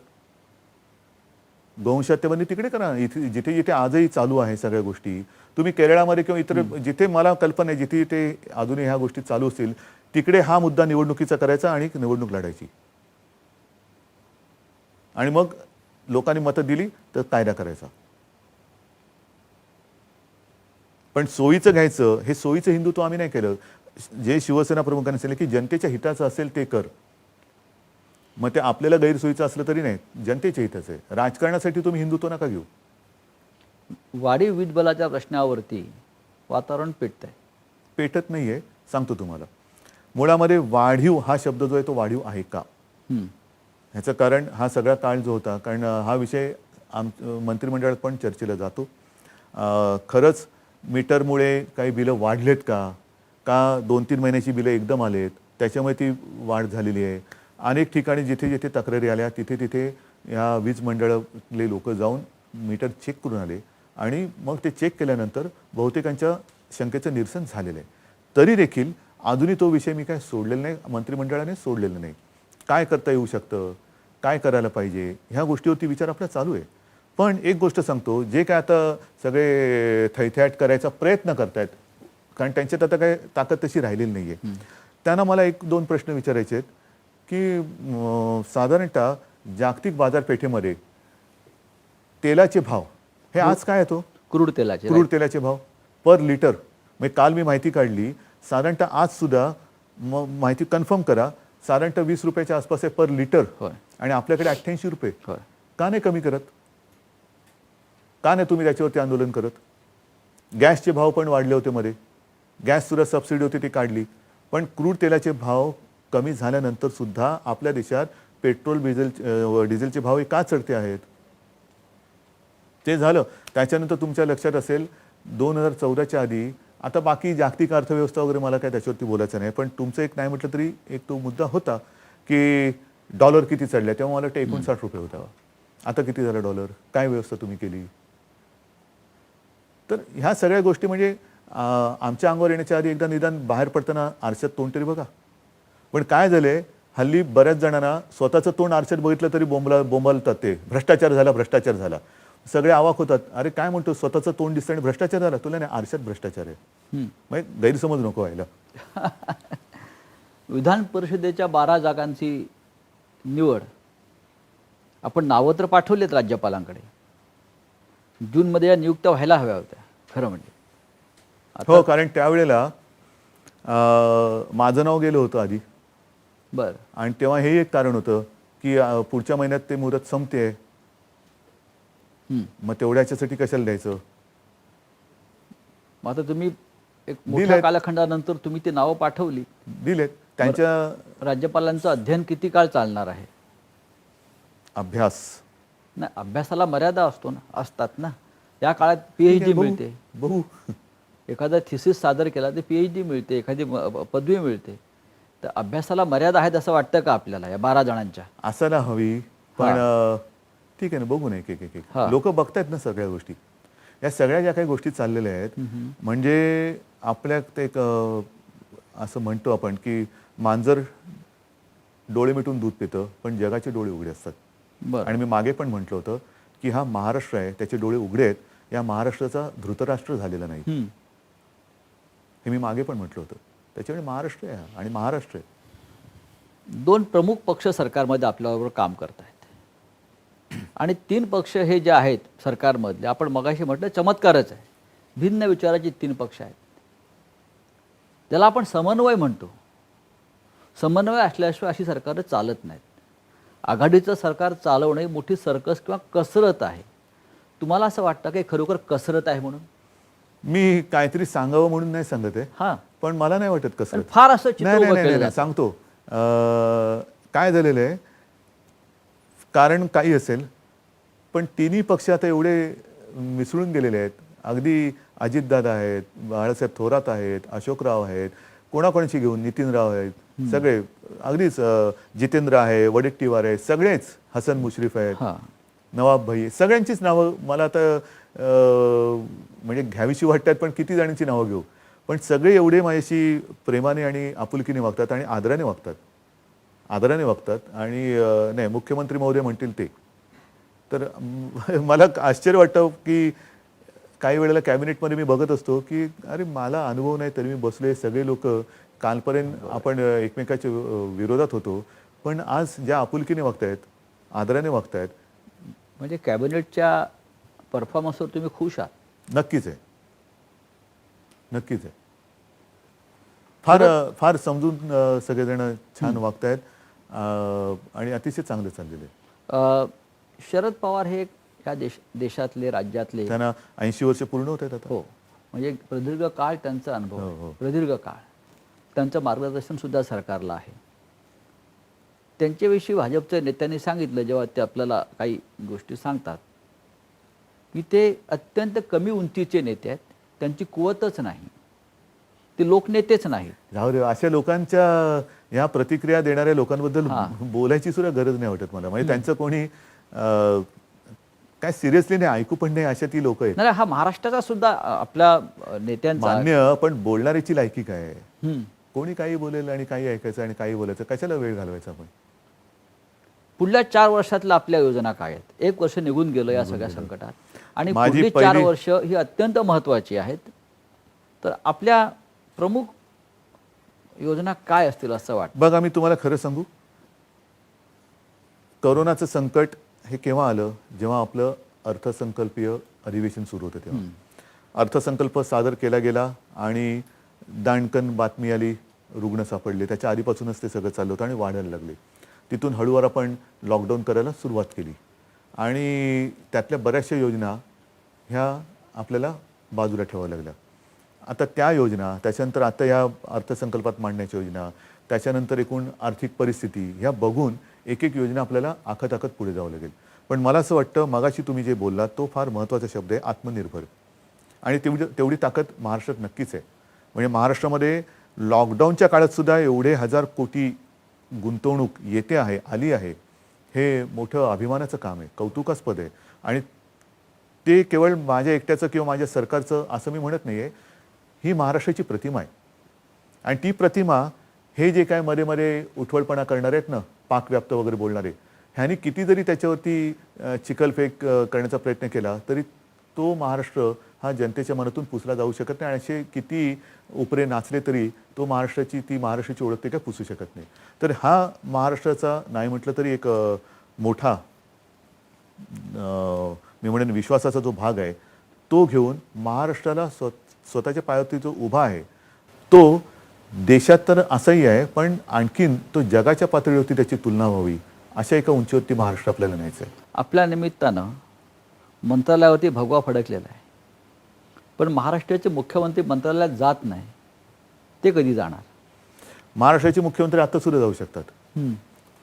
S2: गोवंश हत्याबंदी तिकडे करा. इथे जिथे जिथे आजही चालू आहे सगळ्या गोष्टी. तुम्ही केरळामध्ये किंवा इतर जिथे मला कल्पना आहे जिथे जिथे अजूनही ह्या गोष्टी चालू असतील तिकडे हा मुद्दा निवडणुकीचा करायचा आणि निवडणूक लढायची. आणि मग लोकांनी मतं दिली तर कायदा करायचा. पण सोयीचं घ्यायचं, हे सोयीचं हिंदुत्व आम्ही नाही केलं. जे शिवसेना प्रमुखांनी सांगितलं की जनतेच्या हिताचं असेल ते कर. मग ते आपल्याला गैरसोयीचं असलं तरी नाही, जनतेच्या हिताचं आहे. राजकारणासाठी तुम्ही हिंदुत्व नका घेऊ.
S1: वाढीव वीज बलाच्या प्रश्नावरती वातावरण पेटतंय.
S2: पेटत नाहीये, सांगतो तुम्हाला. मुळामध्ये वाढीव हा शब्द जो आहे तो वाढीव आहे का, ह्याचं कारण हा सगळा काळ जो होता, कारण हा विषय मंत्रिमंडळात पण चर्चेला जातो. खरंच मीटरमुळे काही बिलं वाढलेत का 2-3 महिन्याची बिलं एकदम आलेत त्याच्यामुळे ती वाढ झालेली आहे. अनेक ठिकाणी जिथे जिथे तक्रारी आल्या तिथे तिथे या वीज मंडळातले लोक जाऊन मीटर चेक करून आले आणि मग ते चेक केल्यानंतर बहुतेकांच्या शंकेचं निरसन झालेलं आहे. तरी देखील अजूनही तो विषय मी काय सोडलेला नाही, मंत्रिमंडळाने सोडलेलं नाही. काय करता येऊ शकतं, काय करायला पाहिजे, ह्या गोष्टीवरती विचार आपला चालू आहे. पण एक गोष्ट सांगतो, जे काय आता सगळे थैथयाट करायचा प्रयत्न करतायत, कारण त्यांच्यात आता काय ताकद तशी राहिलेली नाही आहे, त्यांना मला 1-2 प्रश्न विचारायचे आहेत की साधारणतः जागतिक बाजारपेठेमध्ये तेलाचे भाव हे आज काय येतो? क्रूड तेलाचे भाव पर लिटर. म्हणजे काल मी माहिती काढली, साधारणतः आज सुद्धा माहिती कन्फर्म करा, साधारणतः 20 रुपयाच्या आसपास आहे पर लिटर. आणि आपल्याकडे 88 रुपये. का नाही कमी करत? का नाही तुम्ही त्याच्यावरती आंदोलन करत? गॅसचे भाव पण वाढले होते मध्ये, गॅस सुद्धा सबसिडी होती ती काढली. पण क्रूड तेलाचे भाव कमी झाल्यानंतर सुद्धा आपल्या देशात पेट्रोल डिझेलचे भाव हे का चढते आहेत? ते झालं. त्याच्यानंतर तुमच्या लक्षात असेल 2014च्या आधी, आता बाकी जागतिक अर्थव्यवस्था वगैरे मला काय त्याच्यावरती बोलायचं नाही, पण तुमचं एक नाही म्हटलं तरी एक तो मुद्दा होता की डॉलर किती चढला. तेव्हा मला वाटतं 59 रुपये होता. आता किती झाला डॉलर? काय व्यवस्था तुम्ही केली? तर ह्या सगळ्या गोष्टी म्हणजे आमच्या अंगावर येण्याच्या आधी एकदा निदान बाहेर पडताना आरशात तोंड तरी बघा. पण काय झालंय, हल्ली बऱ्याच जणांना स्वतःचं तोंड आरशात बघितलं तरी बोंबलतात, ते भ्रष्टाचार झाला. सगळे अवाक होतात, अरे काय म्हणतो, स्वतःचं तोंड दिसतं आणि भ्रष्टाचार झाला? तुला नाही, आरशात भ्रष्टाचार आहे. म्हणजे गैरसमज नको व्हायला.
S1: विधान परिषदेच्या 12 जागांची निवड, आपण नावं तर पाठवलेत राज्यपालांकडे. जूनमध्ये या नियुक्त्या व्हायला हव्या होत्या खरं म्हणजे.
S2: हो, कारण त्यावेळेला माझं नाव गेलं होतं आधी
S1: बरं.
S2: आणि तेव्हा हे एक कारण होतं की पुढच्या महिन्यात ते मुदत संपते,
S1: हं.
S2: मग तेवढ्याच्यासाठी कशाला द्यायचं.
S1: मग आता तुम्ही एक मोठ्या
S2: दिलेत.
S1: कालखंडानंतर तुम्ही ती नावं पाठवली.
S2: दिलेत त्यांच्या
S1: राज्यपालांचं अध्ययन किती काळ चालणार आहे?
S2: अभ्यास.
S1: नाही, अभ्यासाला मर्यादा असतो ना, असतात ना. या काळात
S2: ठीक आहे,
S1: PhD
S2: बघू
S1: मिळते.
S2: बघू.
S1: एखादा थिसिस सादर केला तर PhD मिळते, एखादी पदवी मिळते. तर अभ्यासाला मर्यादा आहेत असं वाटतं का आपल्याला या 12 जणांच्या?
S2: असायला हवी, पण ठीक आहे ना, बघू ना एक एक एक एक.
S1: हा.
S2: लोक बघतायत ना सगळ्या गोष्टी. या सगळ्या ज्या काही गोष्टी चाललेल्या आहेत, म्हणजे आपल्या ते एक असं म्हणतो आपण की मांजर डोळे मिटून दूध पितं, पण जगाचे डोळे उघडे असतात.
S1: बरं.
S2: आणि मी मागे पण म्हटलं होतं की हा महाराष्ट्र आहे, त्याचे डोळे उघडे आहेत. या महाराष्ट्राचा धृतराष्ट्र झालेला नाही,
S1: हं.
S2: हे मी मागे पण म्हटलं होतं. त्याच्यामुळे महाराष्ट्र आहे हा, आणि महाराष्ट्र आहे.
S1: 2 प्रमुख पक्ष सरकारमध्ये आपल्याबरोबर काम करत आहेत. आणि 3 पक्ष हे जे आहेत सरकारमधले, आपण मगाशी म्हटलं चमत्कारच आहे. भिन्न विचाराचे 3 पक्ष आहेत. त्याला आपण समन्वय म्हणतो. समन्वय असल्याशिवाय अशी सरकारं चालत नाहीत. आघाडीचं सरकार चालवणं ही मोठी सर्कस किंवा कसरत आहे. तुम्हाला असं वाटतं की खरोखर कसरत आहे म्हणून?
S2: मी काहीतरी सांगावं म्हणून नाही सांगत आहे,
S1: हां.
S2: पण मला नाही वाटत कसं.
S1: पण फार असं चित्र
S2: नाही
S1: उभं
S2: नाही नाही
S1: केलं
S2: नाही,
S1: जातं.
S2: सांगतो. काय झालेलं आहे, कारण काही असेल, पण तिन्ही पक्ष आता एवढे मिसळून गेलेले आहेत. अगदी अजितदादा आहेत, बाळासाहेब थोरात आहेत, अशोकराव आहेत, कोणाकोणाची घेऊन नितीनराव आहेत, सगळे अगदीच जितेंद्र आहे, वडेट्टीवार आहे, सगळेच, हसन मुश्रीफ आहेत,
S1: हां.
S2: नवाब भाई, सगळ्यांचीच नावं मला आता म्हणजे घ्यावीशी वाटतात, पण किती जणांची नावं घेऊ. पण सगळे एवढे माझ्याशी प्रेमाने आणि आपुलकीने वागतात आणि आदराने वागतात. आदराने वागतात आणि नाही, मुख्यमंत्री महोदय म्हणतील ते. तर मला आश्चर्य वाटतं की काही वेळेला कॅबिनेटमध्ये मी बघत असतो की अरे मला अनुभव नाही तरी मी बसलोय, सगळे लोक कालपर्यंत आपण एकमेकाच्या विरोधात होतो, पण आज ज्या आपुलकीने वागतायत, आदराने वागतायत.
S1: म्हणजे कॅबिनेटच्या परफॉर्मन्सवर तुम्ही खुश आहात?
S2: नक्कीच आहे, नक्कीच आहे. फार फार समजून सगळेजण छान वागतायत आणि अतिशय चांगलं चाललेलं आहे.
S1: शरद पवार हे या देशातले, राज्यातले,
S2: त्यांना 80 वर्ष पूर्ण होत आहेत आता.
S1: हो, म्हणजे प्रदीर्घ काळ त्यांचा अनुभव
S2: हो,
S1: आहे.
S2: हो.
S1: प्रदीर्घ काळ त्यांचं मार्गदर्शन सुद्धा सरकारला आहे. त्यांच्याविषयी भाजपच्या नेत्यांनी सांगितलं, जेव्हा ते आपल्याला काही गोष्टी सांगतात, की ते अत्यंत कमी उंचीचे नेते आहेत, त्यांची कुवतच नाही, ते लोकनेतेच नाहीत.
S2: जाऊ दे, अशा लोकांच्या ह्या प्रतिक्रिया देणाऱ्या लोकांबद्दल
S1: हां.
S2: बोलायची सुद्धा गरज नाही वाटत मला. म्हणजे त्यांचं कोणी काय सिरियसली नाही, ऐकू पण नाही, अशा ती लोक आहेत.
S1: नाही, हा महाराष्ट्राचा सुद्धा आपल्या नेत्यांचा.
S2: मान्य, पण बोलणाऱ्याची लायकी काय आहे?
S1: हं.
S2: कोणी काही बोलेल आणि काही ऐकायचं आणि काही बोलायचं, कशाला वेळ घालवायचा आपण?
S1: पुढल्या 4 वर्षातल्या आपल्या योजना काय आहेत? 1 वर्ष निघून गेलं या सगळ्या संकटात, आणि
S2: माझी
S1: पुढली 4
S2: पहिली-
S1: वर्ष ही अत्यंत महत्त्वाची आहेत. तर आपल्या प्रमुख योजना काय असतील असं वाटतं?
S2: बघा, मी तुम्हाला खरं सांगू, कोरोनाचं संकट हे केव्हा आलं? जेव्हा आपलं अर्थसंकल्पीय अधिवेशन सुरू होतं तेव्हा. अर्थसंकल्प सादर केला गेला आणि दाणकन बातमी आली, रुग्ण सापडले. त्याच्या आधीपासूनच ते सगळं चाललं होतं आणि वाढायला लागले. तिथून हळूवार आपण लॉकडाऊन करायला सुरुवात केली आणि त्यातल्या बऱ्याचशा योजना ह्या आपल्याला बाजूला ठेवाव्या लागल्या. आता त्या योजना, त्याच्यानंतर आता या अर्थसंकल्पात मांडण्याच्या योजना, त्याच्यानंतर एकूण आर्थिक परिस्थिती, ह्या बघून एक एक योजना आपल्याला आखत आखत पुढे जावं लागेल. पण मला असं वाटतं, मगाशी तुम्ही जे बोललात तो फार महत्त्वाचा शब्द आहे, आत्मनिर्भर. आणि तेवढी ताकद महाराष्ट्रात नक्कीच आहे. म्हणजे महाराष्ट्रामध्ये लॉकडाऊनच्या काळात सुद्धा एवढे 1000 कोटी गुंतवणूक येते आहे, आली आहे, हे मोठं अभिमानाचं काम आहे, कौतुकास्पद आहे. आणि ते केवळ माझ्या एकट्याचं किंवा माझ्या सरकारचं असं मी म्हणत नाही आहे. ही महाराष्ट्राची प्रतिमा आहे आणि ती प्रतिमा, हे जे काय मध्ये मध्ये उठवळपणा करणारे आहेत ना, पाकव्याप्त वगैरे बोलणारे, ह्यांनी किती जरी त्याच्यावरती चिखलफेक करण्याचा प्रयत्न केला तरी तो महाराष्ट्र हा जनतेच्या मनातून पुसला जाऊ शकत नाही. आणि असे किती उपरे नाचले तरी ती महाराष्ट्राची ओळख ते काय पुसू शकत नाही. तर हा महाराष्ट्राचा नाही म्हटलं तरी एक मोठा मी म्हणेन विश्वासाचा जो भाग आहे, तो घेऊन महाराष्ट्राला स्वतःच्या पायावरती जो उभा आहे, तो देशात तर असंही आहे, पण आणखीन तो जगाच्या पातळीवरती त्याची तुलना व्हावी अशा एका उंचीवरती महाराष्ट्र आपल्याला न्यायचं आहे.
S1: आपल्या निमित्तानं मंत्रालयावरती भगवा फडकलेला आहे, पण महाराष्ट्राचे मुख्यमंत्री मंत्रालयात जात नाही, ते कधी जाणार?
S2: महाराष्ट्राचे मुख्यमंत्री आता सुद्धा जाऊ शकतात,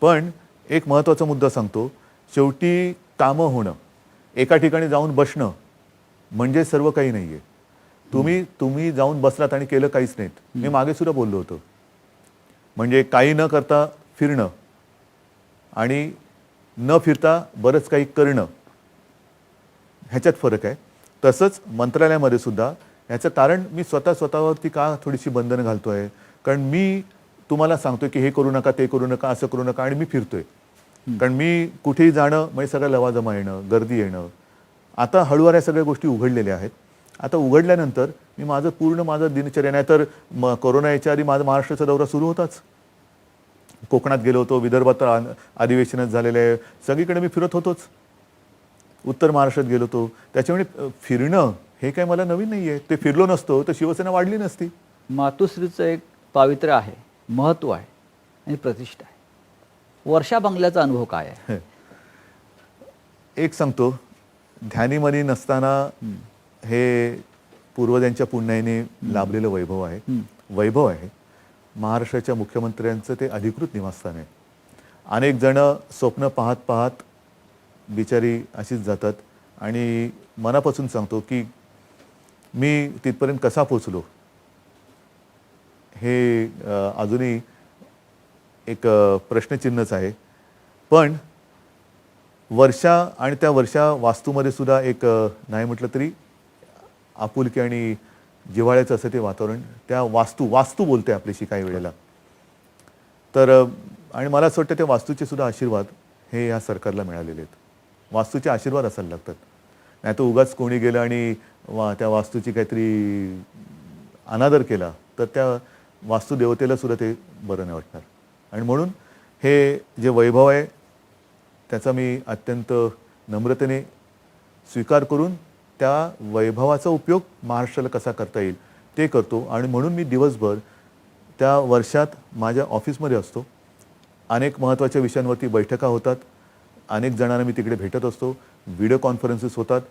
S2: पण एक महत्त्वाचा मुद्दा सांगतो. शेवटी कामं होणं, एका ठिकाणी जाऊन बसणं म्हणजे सर्व काही नाही आहे. तुम्ही जाऊन बसलात आणि केलं काहीच नाहीत. मी मागे सुद्धा बोललो होतो, म्हणजे काही न करता फिरणं आणि न फिरता बरंच काही करणं ह्याच्यात फरक आहे. तसंच मंत्रालयामध्ये सुद्धा ह्याचं कारण मी स्वतःवरती का थोडीशी बंधनं घालतोय, कारण मी तुम्हाला सांगतोय की हे करू नका, ते करू नका, असं करू नका, आणि मी फिरतोय. कारण मी कुठेही जाणं म्हणजे सगळं लवाजमा येणं, गर्दी येणं. आता हळूवार या सगळ्या गोष्टी उघडलेल्या आहेत. आता उघडल्यानंतर मी माझं दिनचर्या, नाही तर कोरोना याच्या आधी माझा महाराष्ट्राचा दौरा सुरू होताच. कोकणात गेलो होतो, विदर्भात अधिवेशनच झालेलं आहे, सगळीकडे मी फिरत होतोच. उत्तर महाराष्ट्रात गेलो होतो. त्याच्यामुळे फिरणं हे काय मला नवीन नाही आहे. ते फिरलो नसतो तर शिवसेना वाढली नसती.
S1: मातोश्रीचं एक पावित्र्य आहे, महत्त्व आहे आणि प्रतिष्ठा आहे. वर्षा बंगल्याचा अनुभव काय आहे?
S2: एक सांगतो, ध्यानीमनी नसताना हे पूर्वजांच्या पुण्याने लाभलेलं वैभव आहे. महाराष्ट्राच्या मुख्यमंत्र्यांचं ते अधिकृत निवासस्थान आहे. अनेक जण स्वप्न पाहत पाहत बिचारी अशीच जातात, आणि मनापासून सांगतो की मी तिथपर्यंत कसा पोचलो हे अजूनही एक प्रश्नचिन्हच आहे. पण वर्षा आणि त्या वर्षा वास्तूमध्ये सुद्धा एक नाही म्हटलं तरी आपुलकी आणि जिव्हाळ्याचं असं ते वातावरण. त्या वास्तू बोलते आपल्याशी काही वेळेला. तर आणि मला असं वाटतं त्या वास्तूचे सुद्धा आशीर्वाद हे या सरकारला मिळालेले आहेत. वास्तूचे आशीर्वाद असायला लागतात, नाही तर उगाच कोणी गेलं आणि त्या वास्तूची काहीतरी अनादर केला तर त्या वास्तुदेवतेला सुद्धा ते बरं नाही वाटणार. आणि म्हणून हे जे वैभव आहे त्याचा मी अत्यंत नम्रतेने स्वीकार करून त्या वैभवाचा उपयोग महाराष्ट्राला कसा करता येईल ते करतो. आणि म्हणून मी दिवसभर त्या वर्षात माझ्या ऑफिसमध्ये असतो. अनेक महत्त्वाच्या विषयांवरती बैठका होतात, अनेक जणांना मी तिकडे भेटत असतो, व्हिडिओ कॉन्फरन्सेस होतात.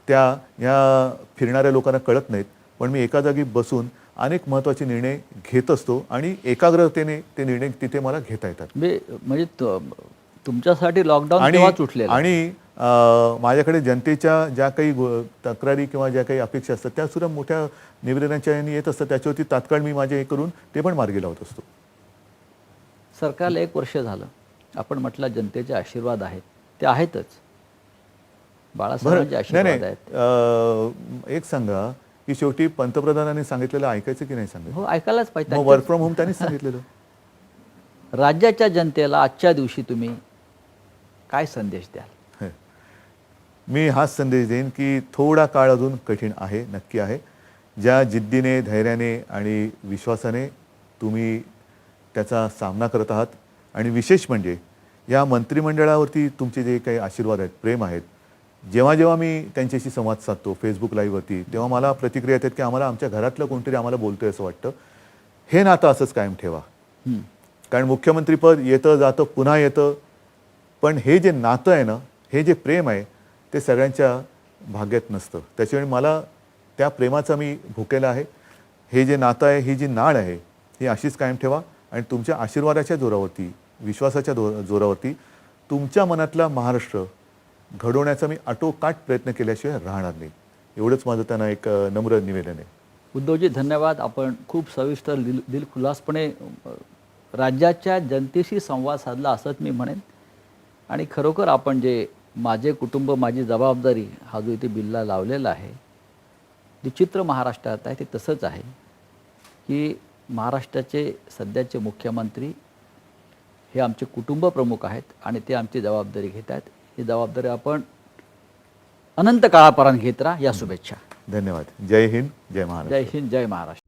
S2: ह्या फिरणाऱ्या लोकांना कळत नाहीत, पण मी एका जागी बसून अनेक महत्त्वाचे निर्णय घेत असतो आणि एकाग्रतेने ते निर्णय तिथे मला घेता येतात.
S1: म्हणजे तुमच्यासाठी लॉकडाऊन तेव्हाच उठलेलं
S2: आणि माझ्याकडे जनतेच्या ज्या काही तक्रारी किंवा ज्या काही अपेक्षा असतात त्या सुद्धा मोठ्या निवेदनांच्या यांनी येत असतात. त्याच्यावरती तात्काळ मी माझे हे करून ते पण मार्गी लावत असतो.
S1: सरकारला 1 वर्ष झालं. आपण म्हटलं जनतेचे आशीर्वाद आहेत, ते आहेतच. बाळासाहेबांचे आशीर्वाद आहेत.
S2: एक सांगा की शेवटी पंतप्रधानांनी सांगितलेलं ऐकायचं की नाही सांगितलं?
S1: हो, ऐकायलाच पाहिजे.
S2: वर्क फ्रॉम होम त्यांनीच सांगितलेलं.
S1: राज्याच्या जनतेला आजच्या दिवशी तुम्ही काय संदेश द्याल?
S2: मी हाच संदेश देईन की थोडा काळ अजून कठीण आहे, नक्की आहे. ज्या जिद्दीने, धैर्याने आणि विश्वासाने तुम्ही त्याचा सामना करत आहात, आणि विशेष म्हणजे या मंत्रिमंडळावरती तुमचे जे काही आशीर्वाद आहेत, प्रेम आहेत, जेव्हा जेव्हा मी त्यांच्याशी संवाद साधतो फेसबुक लाईव्हवरती, तेव्हा मला प्रतिक्रिया येतात की आम्हाला आमच्या घरातलं कोणतरी आम्हाला बोलतोय असं वाटतं. हे नातं असंच कायम ठेवा. कारण मुख्यमंत्रीपद येतं जातं, पुन्हा येतं, पण हे जे नातं आहे ना, हे जे प्रेम आहे ते सगळ्यांच्या भाग्यात नसतं. त्याच्यामुळे मला त्या प्रेमाचा मी भुकेला आहे. हे जे नातं आहे, ही जी नाळ आहे, ही अशीच कायम ठेवा. आणि तुमच्या आशीर्वादाच्या जोरावरती, विश्वासाच्या जोरावरती तुमच्या मनातला महाराष्ट्र घडवण्याचा मी आटोकाट प्रयत्न केल्याशिवाय राहणार नाही. एवढंच माझं त्यांना एक नम्र निवेदन आहे.
S1: उद्धवजी, धन्यवाद. आपण खूप सविस्तर दिलखुलासपणे राज्याच्या जनतेशी संवाद साधला असंच मी म्हणेन. आणि खरोखर आपण जे माझे कुटुंब माझी जबाबदारी हा जो इथे बिल्ला लावलेला आहे, जे चित्र महाराष्ट्रात आहे ते तसंच आहे की महाराष्ट्राचे सध्याचे मुख्यमंत्री हे आमचे कुटुंब प्रमुख आहेत आणि ते आमची जबाबदारी घेत आहेत. ही जबाबदारी आपण अनंत काळापर्यंत घेत राहा. या शुभेच्छा.
S2: धन्यवाद. जय हिंद, जय महाराष्ट्र.
S1: जय हिंद, जय महाराष्ट्र.